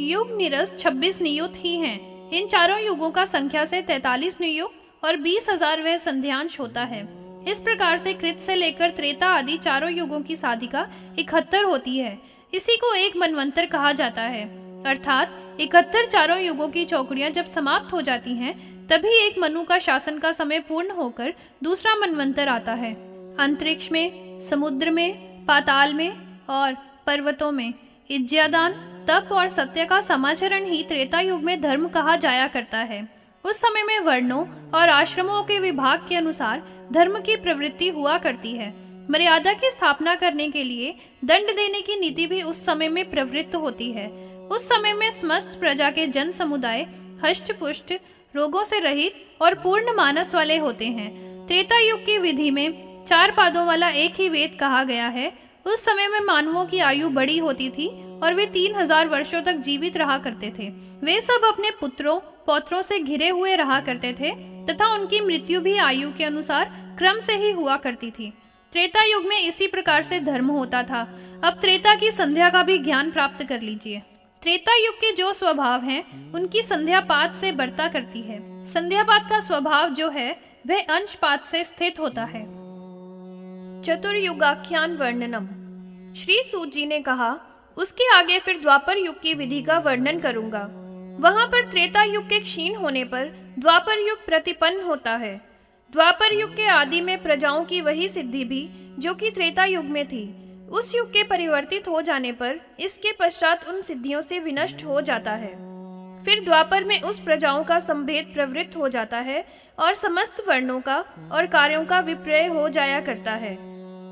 युग निरस्त 26 नियुत ही हैं। इन चारों युगों का संख्या से 43 नियुग और 20,000 वह संध्यांश होता है। इस प्रकार से कृत से लेकर त्रेता आदि चारों युगों की साधिका 71 होती है। इसी को एक मनवंतर कहा जाता है। अर्थात 71 चारों युगों की चौकड़ियां जब समाप्त हो जाती हैं, तभी एक मनु का शासन का समय पूर्ण होकर दूसरा मनवंतर आता है। अंतरिक्ष में, समुद्र में, पाताल में और पर्वतों में इज्जादान, तप और सत्य का समाचरण ही त्रेता युग में धर्म कहा जाया करता है। उस समय में वर्णों और आश्रमों के विभाग के अनुसार धर्म की प्रवृत्ति हुआ करती है। मर्यादा की स्थापना करने के लिए दंड देने की नीति भी उस समय में प्रवृत्त होती है। उस समय में समस्त प्रजा के जन समुदाय हष्ट पुष्ट, रोगों से रहित और पूर्ण मानस वाले होते हैं। त्रेता युग की विधि में 4 पादों वाला एक ही वेद कहा गया है। उस समय में मानवों की आयु बड़ी होती थी, और वे 3000 वर्षों तक जीवित रहा करते थे। वे सब अपने पुत्रों पौत्रों से घिरे हुए रहा करते थे, तथा उनकी मृत्यु भी आयु के अनुसार क्रम से ही हुआ करती थी। त्रेता युग में इसी प्रकार से धर्म होता था। अब त्रेता की संध्या का भी ज्ञान प्राप्त कर लीजिए। त्रेता युग के जो स्वभाव हैं, उनकी संध्यापात से बरता करती है। संध्यापात का स्वभाव जो है, वह अंशपात से स्थित होता है। चतुर्युगाख्यान वर्णनम। श्री सूत जी ने कहा, उसके आगे फिर द्वापर युग की विधि का वर्णन करूंगा। वहां पर त्रेता युग के क्षीण होने पर द्वापर युग प्रतिपन्न होता है। द्वापर युग के आदि में प्रजाओं की वही सिद्धि भी जो कि त्रेता युग में थी, उस युग के परिवर्तित हो जाने पर इसके पश्चात उन सिद्धियों से विनष्ट हो जाता है। फिर द्वापर में उस प्रजाओं का संभेद प्रवृत्त हो जाता है, और समस्त वर्णों का और कार्यों का विपर्य हो जाया करता है।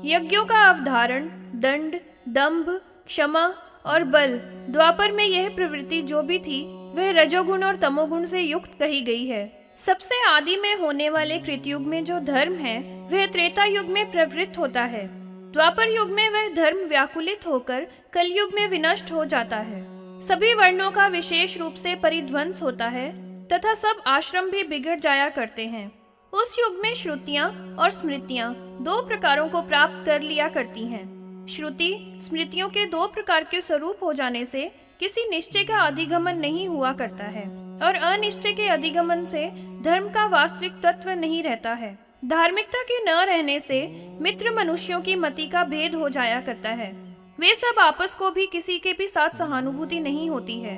यज्ञों का अवधारण, दंड, दंभ, क्षमा और बल, द्वापर में यह प्रवृत्ति जो भी थी वह रजोगुण और तमोगुण से युक्त कही गई है। सबसे आदि में होने वाले कृतयुग में जो धर्म है वह त्रेता युग में प्रवृत्त होता है। द्वापर युग में वह धर्म व्याकुलित होकर कलयुग में विनष्ट हो जाता है। सभी वर्णों का विशेष रूप से परिध्वंस होता है तथा सब आश्रम भी बिगड़ जाया करते हैं। उस युग में श्रुतियां और स्मृतियां दो प्रकारों को प्राप्त कर लिया करती हैं। श्रुति स्मृतियों के दो प्रकार के स्वरूप हो जाने से किसी निश्चय का अधिगमन नहीं हुआ करता है और अनिश्चय के अधिगमन से धर्म का वास्तविक तत्व नहीं रहता है। धार्मिकता के न रहने से मित्र मनुष्यों की मति का भेद हो जाया करता है। वे सब आपस को भी किसी के भी साथ सहानुभूति नहीं होती है।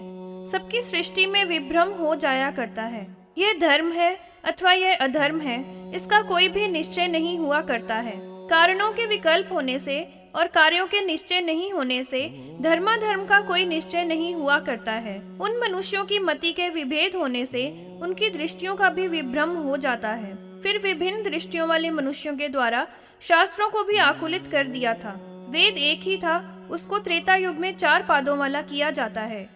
सबकी सृष्टि में विभ्रम हो जाया करता है। यह धर्म है अथवा यह अधर्म है, इसका कोई भी निश्चय नहीं हुआ करता है। कारणों के विकल्प होने से और कार्यों के निश्चय नहीं होने से धर्माधर्म का कोई निश्चय नहीं हुआ करता है। उन मनुष्यों की मति के विभेद होने से उनकी दृष्टियों का भी विभ्रम हो जाता है। फिर विभिन्न दृष्टियों वाले मनुष्यों के द्वारा शास्त्रों को भी आकुलित कर दिया था। वेद एक ही था, उसको त्रेता युग में 4 पादों वाला किया जाता है।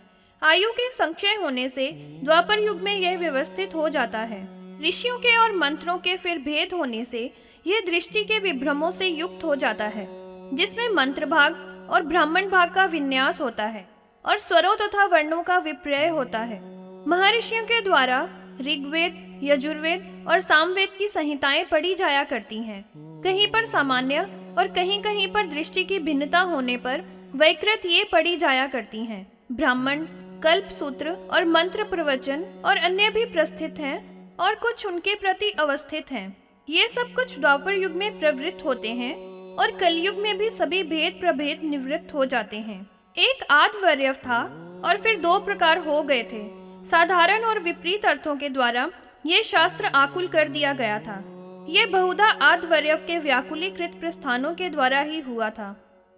आयु के संक्षय होने से द्वापर युग में यह व्यवस्थित हो जाता है। ऋषियों के और मंत्रों के फिर भेद होने से यह दृष्टि के विभ्रमों से युक्त हो जाता है, जिसमें मंत्र भाग और ब्राह्मण भाग का विन्यास होता है और स्वरों तथा वर्णों का विपर्य होता है। महर्षियों के द्वारा ऋग्वेद, यजुर्वेद और सामवेद की संहिताएं पढ़ी जाया करती हैं। कहीं पर सामान्य और कहीं कहीं पर दृष्टि की भिन्नता होने पर वैकृत ये पढ़ी जाया करती हैं। ब्राह्मण, कल्प सूत्र और मंत्र प्रवचन और अन्य भी प्रस्थित हैं और कुछ उनके प्रति अवस्थित हैं। ये सब कुछ द्वापर युग में प्रवृत्त होते हैं और कलयुग में भी सभी भेद प्रभेद निवृत्त हो जाते हैं। एक आधवर्यव था और फिर 2 प्रकार हो गए थे। साधारण और विपरीत अर्थों के द्वारा ये शास्त्र आकुल कर दिया गया था। ये बहुधा आधवर्यव के व्याकुलीकृत प्रस्थानों के द्वारा ही हुआ था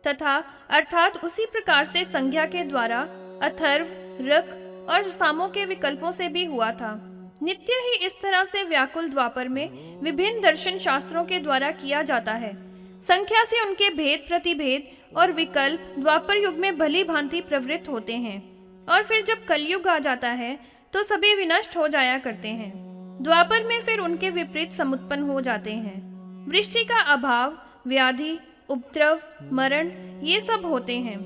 तथा अर्थात उसी प्रकार से संज्ञा के द्वारा अथर्व, रक और सामों के विकल्पों से भी हुआ था। नित्य ही इस तरह से व्याकुल द्वापर में विभिन्न दर्शन शास्त्रों के द्वारा किया जाता है। संख्या से उनके भेद प्रतिभेद और विकल्प द्वापर युग में भली भांति प्रवृत्त होते हैं और फिर जब कलयुग आ जाता है तो सभी विनष्ट हो जाया करते हैं। द्वापर में फिर उनके विपरीत समुत्पन्न हो जाते हैं। वृष्टि का अभाव, व्याधि, उपद्रव, मरण ये सब होते हैं।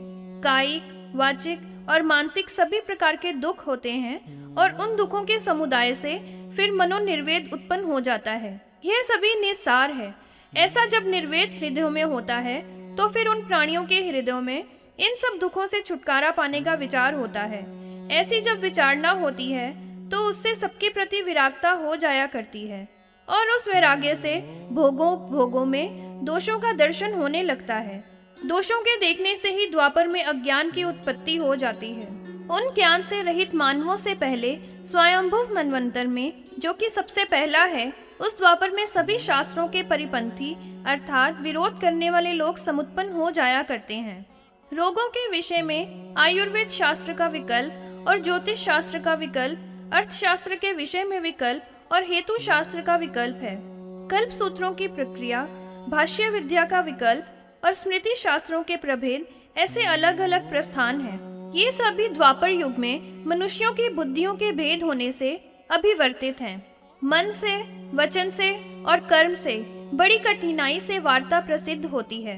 कायिक, वाचिक और मानसिक सभी प्रकार के दुख होते हैं और उन दुखों के समुदाय से फिर मनोनिर्वेद उत्पन्न हो जाता है। यह सभी निस्सार है। ऐसा जब निर्वेद हृदयों में होता है तो फिर उन प्राणियों के हृदयों में इन सब दुखों से छुटकारा पाने का विचार होता है। ऐसी जब विचारणा होती है तो उससे सबके प्रति विरागता हो जाया करती है और उस वैराग्य से भोगों उपभोगों में दोषों का दर्शन होने लगता है। दोषों के देखने से ही द्वापर में अज्ञान की उत्पत्ति हो जाती है। उन ज्ञान से रहित मानवों से पहले स्वयंभुव मनवंतर में, जो कि सबसे पहला है, उस द्वापर में सभी शास्त्रों के परिपंथी अर्थात विरोध करने वाले लोग समुत्पन्न हो जाया करते हैं। रोगों के विषय में आयुर्वेद शास्त्र का विकल्प और ज्योतिष शास्त्र का विकल्प, अर्थशास्त्र के विषय में विकल्प और हेतु शास्त्र का विकल्प है। कल्प सूत्रों की प्रक्रिया, भाष्य विद्या का विकल्प और स्मृति शास्त्रों के प्रभेद ऐसे अलग अलग प्रस्थान हैं। ये सभी द्वापर युग में मनुष्यों की बुद्धियों के भेद होने से अभिवर्तित हैं। मन से, वचन से और कर्म से बड़ी कठिनाई से वार्ता प्रसिद्ध होती है।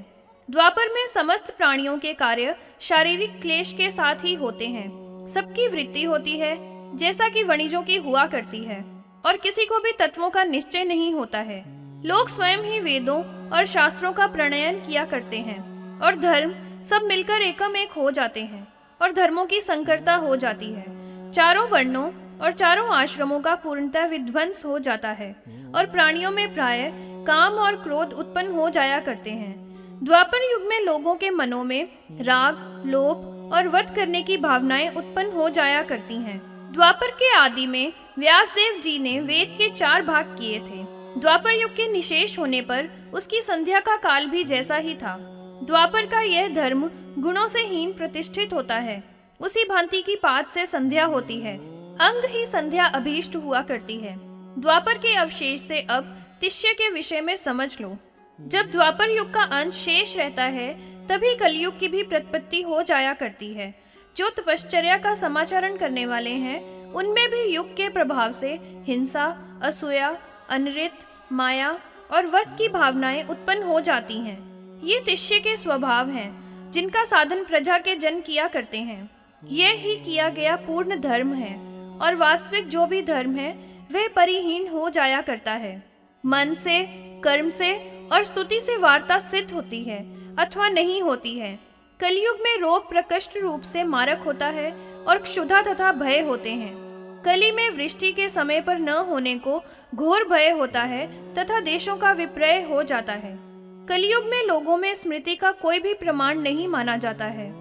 द्वापर में समस्त प्राणियों के कार्य शारीरिक क्लेश के साथ ही होते हैं। सबकी वृत्ति होती है जैसा कि वणिजों की हुआ करती है और किसी को भी तत्वों का निश्चय नहीं होता है। लोग स्वयं ही वेदों और शास्त्रों का प्रणयन किया करते हैं और धर्म सब मिलकर एकम एक हो जाते हैं और धर्मों की संकरता हो जाती है। चारों वर्णों और चारों आश्रमों का पूर्णतः विध्वंस हो जाता है और प्राणियों में प्राय काम और क्रोध उत्पन्न हो जाया करते हैं। द्वापर युग में लोगों के मनों में राग, लोभ और वध करने की भावनाएं उत्पन्न हो जाया करती हैं। द्वापर के आदि में व्यासदेव जी ने वेद के 4 भाग किए थे। द्वापर युग के निशेष होने पर उसकी संध्या का काल भी जैसा ही था। द्वापर का यह धर्म गुणों से हीन प्रतिष्ठित होता है। उसी भांति की पात से संध्या होती है। अंग ही संध्या अभीष्ट हुआ करती है। द्वापर के अवशेष से अब तिष्य के विषय में समझ लो। जब द्वापर युग का अंश शेष रहता है तभी कलयुग की भी प्रतिपत्ति हो जाया करती है। जो तपश्चर्या का समाचरण करने वाले हैं, उनमें भी युग के प्रभाव से हिंसा, असूया, अनृत, माया और वध की भावनाएं उत्पन्न हो जाती हैं। ये तिष्य के स्वभाव हैं, जिनका साधन प्रजा के जन किया करते हैं। यह ही किया गया पूर्ण धर्म है, और वास्तविक जो भी धर्म है वह परिहीन हो जाया करता है। मन से, कर्म से और स्तुति से वार्ता सिद्ध होती है अथवा नहीं होती है। कलयुग में रोग प्रकट रूप से मारक होता है और क्षुधा तथा भय होते हैं। कली में वृष्टि के समय पर न होने को घोर भय होता है तथा देशों का विपर्य हो जाता है। कलयुग में लोगों में स्मृति का कोई भी प्रमाण नहीं माना जाता है।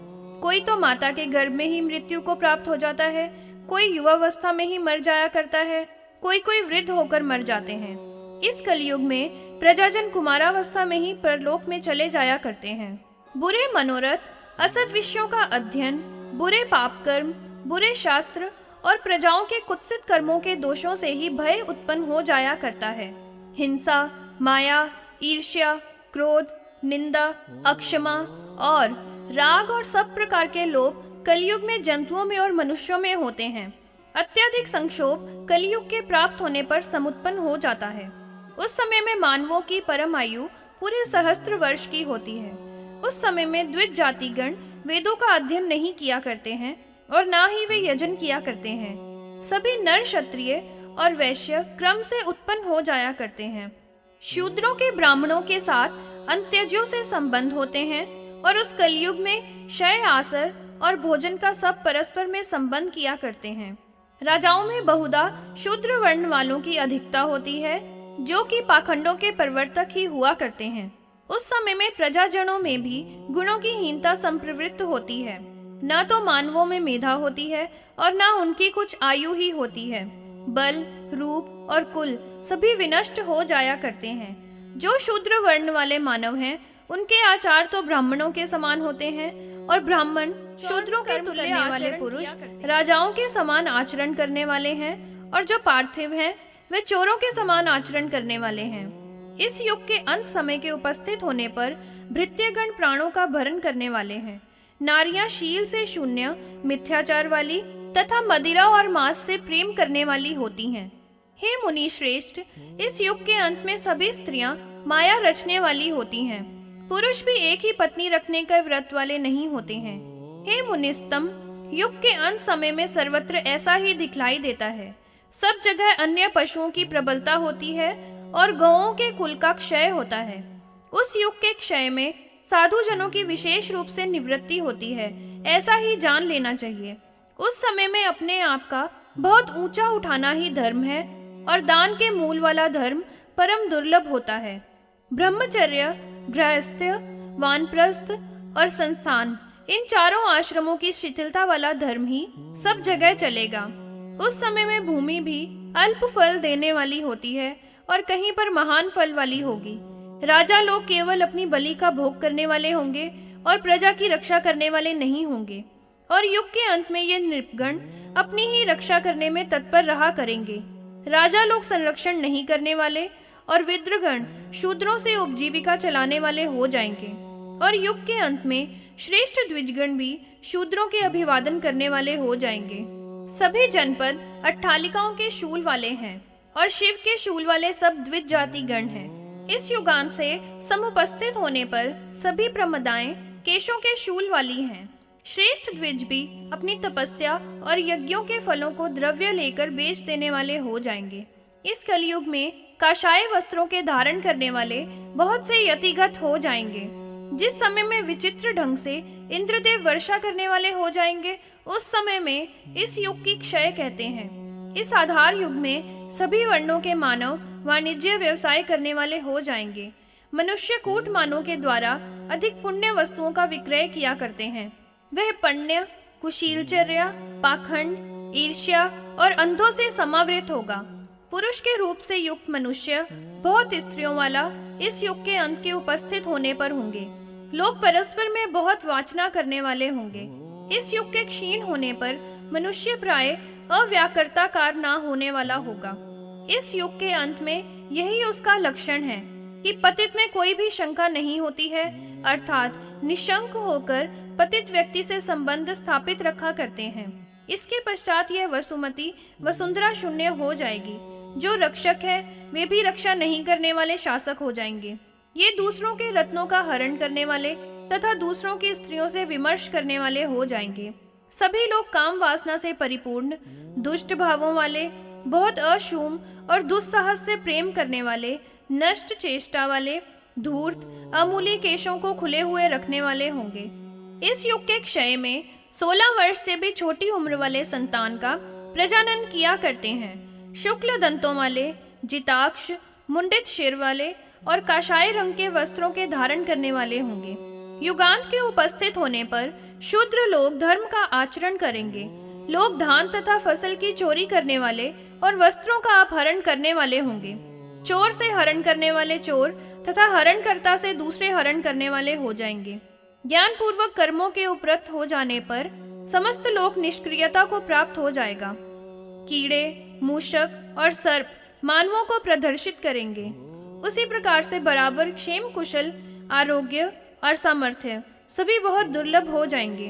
कोई तो माता के गर्भ में ही मृत्यु को प्राप्त हो जाता है, कोई युवावस्था में ही मर जाया करता है, कोई वृद्ध होकर मर जाते हैं। इस कलयुग में प्रजाजन कुमारावस्था में ही परलोक में चले जाया करते हैं। बुरे मनोरथ, असद विषयों का अध्ययन, बुरे पाप कर्म, बुरे शास्त्र और प्रजाओं के कुत्सित कर्मों के दोषों से ही भय उत्पन्न हो जाया करता है। हिंसा, माया, ईर्ष्या, क्रोध, निंदा, अक्षमा और राग और सब प्रकार के लोभ कलयुग में जंतुओं में और मनुष्यों में होते हैं। अत्यधिक संक्षोभ कलयुग के प्राप्त होने पर समुत्पन्न हो जाता है। उस समय में मानवों की परम आयु पूरे सहस्त्र वर्ष की होती है। उस समय में द्विज जातिगण वेदों का अध्ययन नहीं किया करते हैं और ना ही वे यजन किया करते हैं। सभी नर, क्षत्रिय और वैश्य क्रम से उत्पन्न हो जाया करते हैं। शूद्रों के ब्राह्मणों के साथ अंत्यजों से संबंध होते हैं और उस कलयुग में शय, आसर और भोजन का सब परस्पर में संबंध किया करते हैं। राजाओं में बहुधा शूद्र वर्ण वालों की अधिकता होती है, जो कि पाखंडों के प्रवर्तक ही हुआ करते हैं। उस समय में प्रजाजनों में भी गुणों की हीनता संप्रवृत्त होती है। न तो मानवों में मेधा होती है और न उनकी कुछ आयु ही होती है। बल, रूप और कुल सभी विनष्ट हो जाया करते हैं। जो शूद्र वर्ण वाले मानव हैं, उनके आचार तो ब्राह्मणों के समान होते हैं, और ब्राह्मण शूद्रों के तुल्य वाले पुरुष राजाओं के समान आचरण करने वाले हैं, और जो पार्थिव हैं वे चोरों के समान आचरण करने वाले हैं। इस युग के अंत समय के उपस्थित होने पर भृत्यगण प्राणों का भरण करने वाले हैं। नारियां शील से शून्य, मिथ्याचार वाली तथा मदिरा और मांस से प्रेम करने वाली होती हैं। हे मुनि श्रेष्ठ, इस युग के अंत में सभी स्त्रियां माया रचने वाली होती हैं। पुरुष भी एक ही पत्नी रखने के व्रत वाले नहीं होते हैं। हे मुनिस्तम, युग के अंत समय में सर्वत्र ऐसा ही दिखलाई देता है। सब जगह अन्य पशुओं की प्रबलता होती है और गौओं के कुल का क्षय होता है। उस युग के क्षय में साधु जनों की विशेष रूप से निवृत्ति होती है, ऐसा ही जान लेना चाहिए। उस समय में अपने आप का बहुत ऊंचा उठाना ही धर्म है, और दान के मूल वाला धर्म परम दुर्लभ होता है। ब्रह्मचर्य, गृहस्थ्य, वानप्रस्थ और संस्थान, इन चारों आश्रमों की शिथिलता वाला धर्म ही सब जगह चलेगा। उस समय में भूमि भी अल्प फल देने वाली होती है और कहीं पर महान फल वाली होगी। राजा लोग केवल अपनी बलि का भोग करने वाले होंगे और प्रजा की रक्षा करने वाले नहीं होंगे, और युग के अंत में ये नृपगण अपनी ही रक्षा करने में तत्पर रहा करेंगे। राजा लोग संरक्षण नहीं करने वाले और विद्रगण शूद्रों से उपजीविका चलाने वाले हो जाएंगे, और युग के अंत में श्रेष्ठ द्विजगण भी शूद्रों के अभिवादन करने वाले हो जाएंगे। सभी जनपद अट्ठालिकाओं के शूल वाले हैं, और शिव के शूल वाले सब द्विज जाति गण हैं। इस युगांत से समुपस्थित होने पर सभी प्रमदाएं केशों के शूल वाली हैं। श्रेष्ठ द्विज भी अपनी तपस्या और यज्ञों के फलों को द्रव्य लेकर बेच देने वाले हो जाएंगे। इस कलयुग में काशाय वस्त्रों के धारण करने वाले बहुत से यतिगत हो जाएंगे। जिस समय में विचित्र ढंग से इंद्रदेव वर्षा करने वाले हो जाएंगे, उस समय में इस युग की क्षय कहते हैं। इस आधार युग में सभी वर्णों के मानव वाणिज्य व्यवसाय करने वाले हो जाएंगे। मनुष्य कूट मानों के द्वारा अधिक पुण्य वस्तुओं का विक्रय किया करते हैं। वह पण्य, कुशीलचर्या, पाखंड, ईर्ष्या और अंधों से समावृत होगा। पुरुष के रूप से युक्त मनुष्य बहुत स्त्रियों वाला इस युग के अंत के उपस्थित होने पर होंगे। लोग परस्पर में बहुत वाचना करने वाले होंगे। इस युग के क्षीण होने पर मनुष्य प्राय अव्याकृताकार ना होने वाला होगा। इस युग के अंत में यही उसका लक्षण है कि पतित में कोई भी शंका नहीं होती है, अर्थात निशंक होकर पतित व्यक्ति से संबंध स्थापित रखा करते हैं। इसके पश्चात यह वसुमती वसुंधरा शून्य हो जाएगी। जो रक्षक है वे भी रक्षा नहीं करने वाले शासक हो जाएंगे। ये दूसरों के रत्नों का हरण करने वाले तथा दूसरों की स्त्रियों से विमर्श करने वाले हो जाएंगे। सभी लोग काम वासना से परिपूर्ण, दुष्ट भावों वाले, बहुत अशूम और दुस्साहस से प्रेम करने वाले, नष्ट चेष्टा वाले, धूर्त, अमूली केशों को खुले हुए रखने वाले होंगे। इस युग के क्षय में 16 वर्ष से भी छोटी उम्र वाले संतान का प्रजनन किया करते हैं। शुक्ल दंतों वाले, जिताक्ष, मुंडित शिर वाले और काशाय रंग के वस्त्रों के धारण करने वाले होंगे। युगांत के उपस्थित होने पर शूद्र लोग धर्म का आचरण करेंगे। लोग धान तथा फसल की चोरी करने वाले और वस्त्रों का अपहरण करने वाले होंगे। चोर से हरण करने वाले चोर तथा हरणकर्ता से दूसरे हरण करने वाले हो जाएंगे। ज्ञान पूर्वक कर्मों के उपरत हो जाने पर समस्त लोक निष्क्रियता को प्राप्त हो जाएगा। कीड़े, मूषक और सर्प मानवों को प्रदर्शित करेंगे। उसी प्रकार से बराबर क्षेम कुशल, आरोग्य और सामर्थ्य सभी बहुत दुर्लभ हो जाएंगे।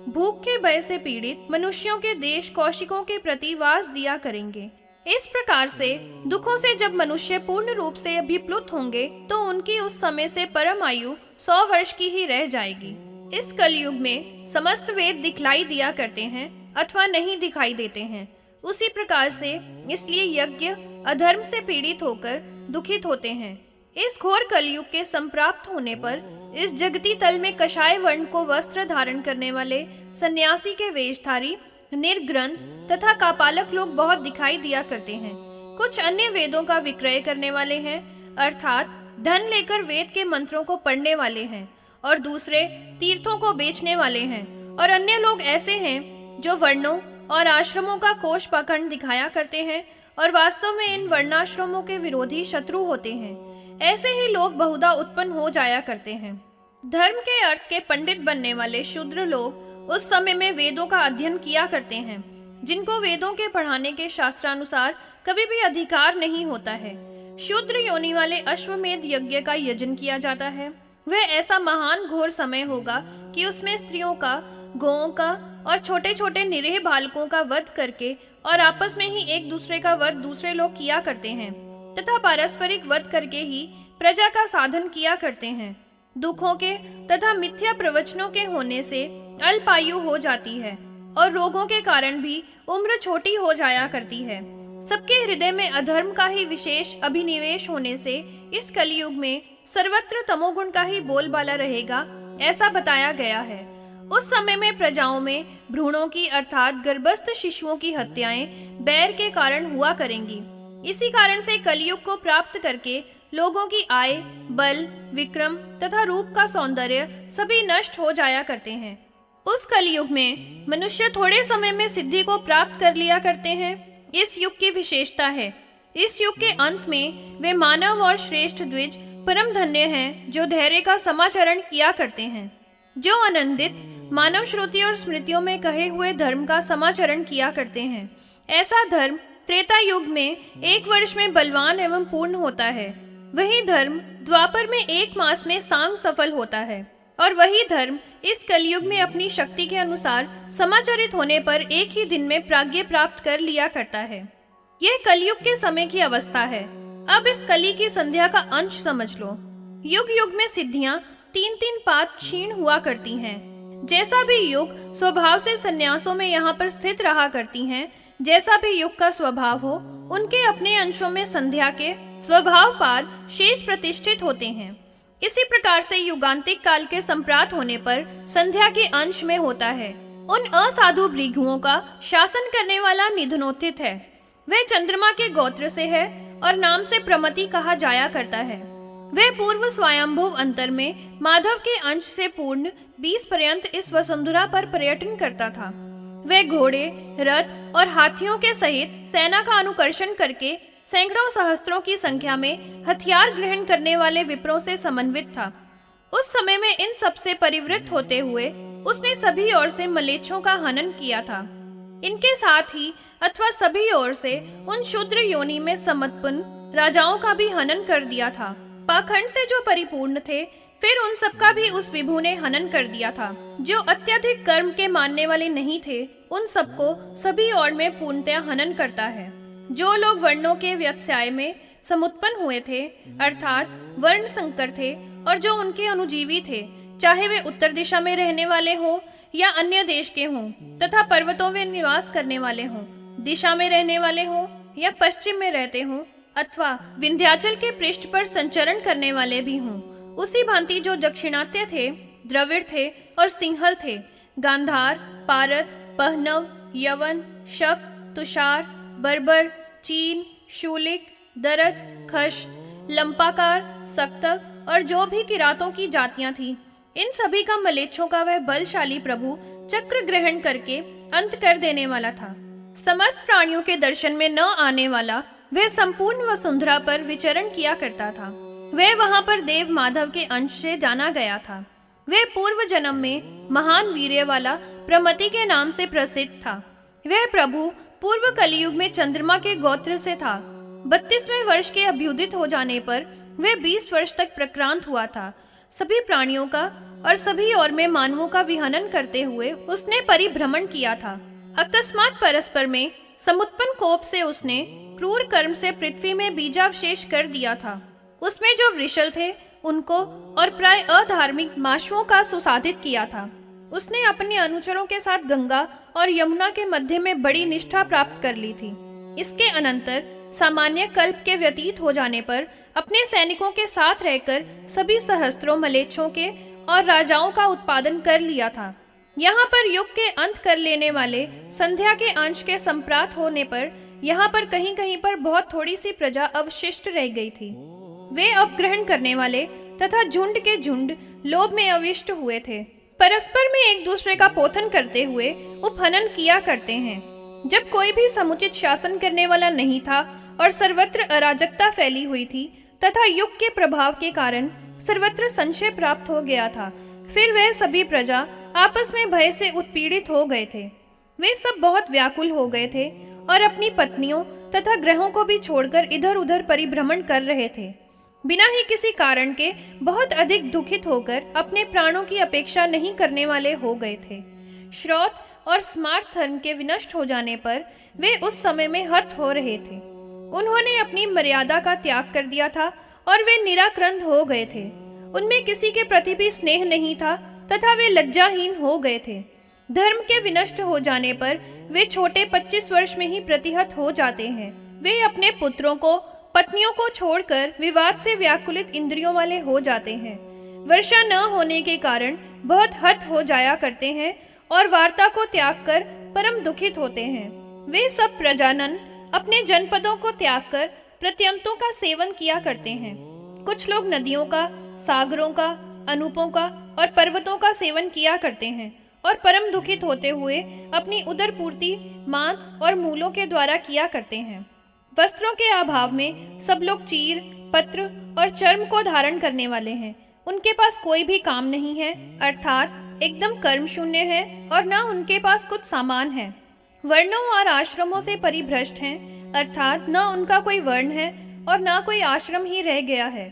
भूख के भय से पीड़ित मनुष्यों के देश कौशिकों के प्रति वास दिया करेंगे। इस प्रकार से दुखों से जब मनुष्य पूर्ण रूप से अभिप्लुत होंगे तो उनकी उस समय से परम आयु 100 वर्ष की ही रह जाएगी। इस कलयुग में समस्त वेद दिखलाई दिया करते हैं अथवा नहीं दिखाई देते हैं। उसी प्रकार से इसलिए यज्ञ अधर्म से पीड़ित होकर दुखित होते हैं। इस घोर कलयुग के संप्राप्त होने पर इस जगती तल में कषाय वर्ण को वस्त्र धारण करने वाले सन्यासी के वेशधारी, निर्ग्रंथ तथा कापालक लोग बहुत दिखाई दिया करते हैं। कुछ अन्य वेदों का विक्रय करने वाले हैं, अर्थात धन लेकर वेद के मंत्रों को पढ़ने वाले हैं, और दूसरे तीर्थों को बेचने वाले हैं। और अन्य लोग ऐसे हैं जो वर्णों और आश्रमों का कोष पाखंड दिखाया करते हैं और वास्तव में इन वर्णाश्रमों के विरोधी शत्रु होते हैं। ऐसे ही लोग बहुधा उत्पन्न हो जाया करते हैं। धर्म के अर्थ के पंडित बनने वाले शूद्र लोग उस समय में वेदों का अध्ययन किया करते हैं, जिनको वेदों के पढ़ाने के शास्त्रानुसार कभी भी अधिकार नहीं होता है। शूद्र योनि वाले अश्वमेध यज्ञ का यजन किया जाता है। वह ऐसा महान घोर समय होगा कि उसमें स्त्रियों का, गौओं का और छोटे छोटे निरीह बालकों का वध करके और आपस में ही एक दूसरे का वध दूसरे लोग किया करते हैं तथा पारस्परिक वध करके ही प्रजा का साधन किया करते हैं। दुखों के तथा मिथ्या प्रवचनों के होने से अल्पायु हो जाती है और रोगों के कारण भी उम्र छोटी हो जाया करती है। सबके हृदय में अधर्म का ही विशेष अभिनिवेश होने से इस कलयुग में सर्वत्र तमोगुण का ही बोलबाला रहेगा, ऐसा बताया गया है। उस समय में प्रजाओं में भ्रूणों की अर्थात गर्भस्थ शिशुओं की हत्याएं बैर के कारण हुआ करेंगी। इसी कारण से कलयुग को प्राप्त करके लोगों की आय, बल, विक्रम तथा रूप का सौंदर्य सभी नष्ट हो जाया करते हैं। उस कलयुग में मनुष्य थोड़े समय में सिद्धि को प्राप्त कर लिया करते हैं। इस युग की विशेषता है। इस युग के अंत में वे मानव और श्रेष्ठ द्विज परम धन्य हैं जो धैर्य का समाचरण किया करते हैं, जो आनंदित मानव श्रुति और स्मृतियों में कहे हुए धर्म का समाचरण किया करते हैं। ऐसा धर्म त्रेता युग में 1 वर्ष में बलवान एवं पूर्ण होता है। वही धर्म द्वापर में 1 मास में सांग सफल होता है और वही धर्म इस कलयुग में अपनी शक्ति के अनुसार समाचरित होने पर एक ही दिन में प्राज्ञ प्राप्त कर लिया करता है। यह कलयुग के समय की अवस्था है। अब इस कली की संध्या का अंश समझ लो। युग युग में सिद्धियां 3-3 पात क्षीण हुआ करती हैं। जैसा भी युग स्वभाव से संन्यासों में यहाँ पर स्थित रहा करती हैं, जैसा भी युग का स्वभाव हो, उनके अपने अंशों में संध्या के स्वभाव पाद शेष प्रतिष्ठित होते हैं। इसी प्रकार से युगांतिक काल के संप्राप्त होने पर संध्या के अंश में होता है। उन असाधु भृगुओं का शासन करने वाला निधनोत्थित है। वह चंद्रमा के गोत्र से है और नाम से प्रमति कहा जाया करता है। वह पूर्व स्वयंभुव अंतर में माधव के अंश से पूर्ण 20 पर्यंत इस वसुंधरा पर पर्यटन करता था। वह घोड़े, रथ और हाथियों के सहित सेना का अनुकर्षण करके सैकड़ों सहस्त्रों की संख्या में हथियार ग्रहण करने वाले विप्रों से समन्वित था। उस समय में इन सबसे परिवृत्त होते हुए उसने सभी ओर से मलेच्छों का हनन किया था। इनके साथ ही अथवा सभी ओर से उन शूद्र योनि में समत्पन्न राजाओं का भी हनन कर दिया था। पाखंड से जो परिपूर्ण थे, फिर उन सबका भी उस विभु ने हनन कर दिया था। जो अत्यधिक कर्म के मानने वाले नहीं थे, उन सबको सभी और में पूर्णतया हनन करता है। जो लोग वर्णों के व्यत्याय में समुत्पन्न हुए थे, अर्थात वर्ण संकर थे, और जो उनके अनुजीवी थे, चाहे वे उत्तर दिशा में रहने वाले हों या अन्य देश के हों, तथा पर्वतों में निवास करने वाले हों, दिशा में रहने वाले हों या पश्चिम में रहते हों, अथवा विंध्याचल के पृष्ठ पर संचरण करने वाले भी हों, उसी भांति जो दक्षिणात्य थे, द्रविड़ थे और सिंहल थे, गांधार, पारत, पहनव, यवन, शक, तुषार, बर्बर, चीन, शूलिक, दरद, खश, लंपाकार, सक्तक और जो भी किरातों की जातियां थीं, इन सभी का मलेच्छों का वह बलशाली प्रभु चक्र ग्रहण करके अंत कर देने वाला था। समस्त प्राणियों के दर्शन में न आने वाला वह संपूर्ण वसुंधरा पर विचरण किया करता था। वह वहां पर देव माधव के अंश से जाना गया था। वह पूर्व जन्म में महान वीर्य वाला प्रमति के नाम से प्रसिद्ध था। वह प्रभु पूर्व कलियुग में चंद्रमा के गोत्र से था। 32वें वर्ष के अभ्युदित हो जाने पर वह 20 वर्ष तक प्रक्रांत हुआ था। सभी प्राणियों का और सभी और में मानवों का विहनन करते हुए उसने परिभ्रमण किया था। अकस्मात परस्पर में समुत्पन्न कोप से उसने क्रूर कर्म से पृथ्वी में बीजावशेष कर दिया था। उसमें जो वृषल थे उनको और प्राय अधार्मिक माशुओं का सुसाधित किया था। उसने अपने अनुचरों के साथ गंगा और यमुना के मध्य में बड़ी निष्ठा प्राप्त कर ली थी। इसके अनंतर सामान्य कल्प के व्यतीत हो जाने पर अपने सैनिकों के साथ रहकर सभी सहस्त्रों मलेच्छों के और राजाओं का उत्पादन कर लिया था। यहाँ पर युग के अंत कर लेने वाले संध्या के अंश के संप्राप्त होने पर यहाँ पर कहीं कहीं पर बहुत थोड़ी सी प्रजा अवशिष्ट रह गई थी। वे अपग्रहण करने वाले तथा झुंड के झुंड लोभ में अविष्ट हुए थे। परस्पर में एक दूसरे का पोथन करते हुए उपहनन किया करते हैं। जब कोई भी समुचित शासन करने वाला नहीं था और सर्वत्र अराजकता फैली हुई थी तथा युग के प्रभाव के कारण सर्वत्र संशय प्राप्त हो गया था, फिर वह सभी प्रजा आपस में भय से उत्पीड़ित हो गए थे। वे सब बहुत व्याकुल हो गए थे और अपनी पत्नियों तथा ग्रहों को भी छोड़कर इधर उधर परिभ्रमण कर रहे थे। बिना ही किसी कारण के बहुत अधिक दुखित होकर अपने प्राणों की अपेक्षा नहीं करने वाले हो गए थे। श्रौत और स्मार्त धर्म के विनष्ट हो जाने पर वे उस समय में हत हो रहे थे। उन्होंने अपनी मर्यादा का त्याग कर दिया था और वे निराक्रंद हो गए थे। उनमें किसी के प्रति भी स्नेह नहीं था तथा वे लज्जाहीन हो गए थे। धर्म के विनष्ट हो जाने पर वे छोटे 25 वर्ष में ही प्रतिहत हो जाते हैं। वे अपने पुत्रों को, पत्नियों को छोड़कर विवाद से व्याकुलित इंद्रियों वाले हो जाते हैं। वर्षा न होने के कारण बहुत हत हो जाया करते हैं और वार्ता को त्याग कर परम दुखित होते हैं। वे सब प्रजानन अपने जनपदों को त्याग कर प्रत्यंतों का सेवन किया करते हैं। कुछ लोग नदियों का, सागरों का, अनूपों का और पर्वतों का सेवन किया करते हैं और परम दुखित होते हुए अपनी उदर पूर्ति मांस और मूलों के द्वारा किया करते हैं। वस्त्रों के अभाव में सब लोग चीर, पत्र और चर्म को धारण करने वाले हैं। उनके पास कोई भी काम नहीं है, अर्थात एकदम कर्म शून्य है और न उनके पास कुछ सामान है। वर्णों और आश्रमों से परिभ्रष्ट हैं, अर्थात न उनका कोई वर्ण है और न कोई आश्रम ही रह गया है।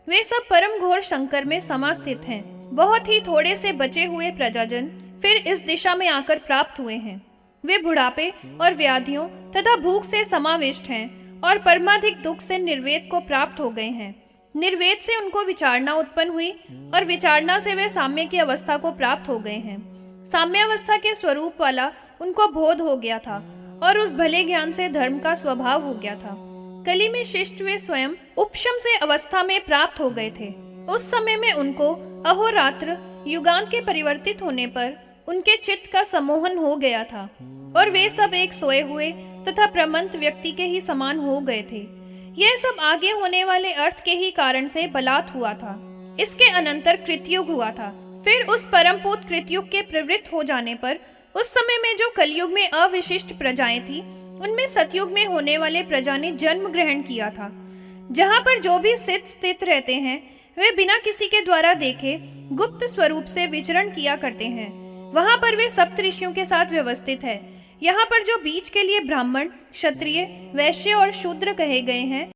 वे सब परम घोर शंकर में समास्थित हैं। बहुत ही थोड़े से बचे हुए प्रजाजन फिर इस दिशा में आकर प्राप्त हुए हैं। वे बुढ़ापे और व्याधियों तथा भूख से समाविष्ट हैं और परमाधिक दुख से निर्वेद को प्राप्त हो गए हैं। निर्वेद से उनको विचारणा उत्पन्न हुई और विचारणा से वे साम्य की अवस्था को प्राप्त हो गए हैं। साम्यावस्था के स्वरूप वाला उनको बोध हो गया था और उस भले ज्ञान से धर्म का स्वभाव हो गया था। कली में शिष्ट वे स्वयं उपशम से अवस्था में प्राप्त हो गए थे। उस समय में उनको अहोरात्र युगांत के परिवर्तित होने पर उनके चित्त का सम्मोहन हो गया था और वे सब एक सोए हुए तथा प्रमंत व्यक्ति के ही समान हो गए थे। यह सब आगे होने वाले अर्थ के ही कारण से बलात् हुआ था। इसके अनंतर कृतयुग हुआ था। फिर उस परमपूत कृतयुग के प्रवृत्त हो जाने पर उस समय में जो कलयुग में अविशिष्ट प्रजाएं थी, उनमें सतयुग में होने वाले प्रजा ने जन्म ग्रहण किया था। जहाँ पर जो भी स्थित रहते हैं, वे बिना किसी के द्वारा देखे गुप्त स्वरूप से विचरण किया करते हैं। वहाँ पर वे सप्तऋषियों के साथ व्यवस्थित है। यहाँ पर जो बीच के लिए ब्राह्मण, क्षत्रिय, वैश्य और शूद्र कहे गए हैं,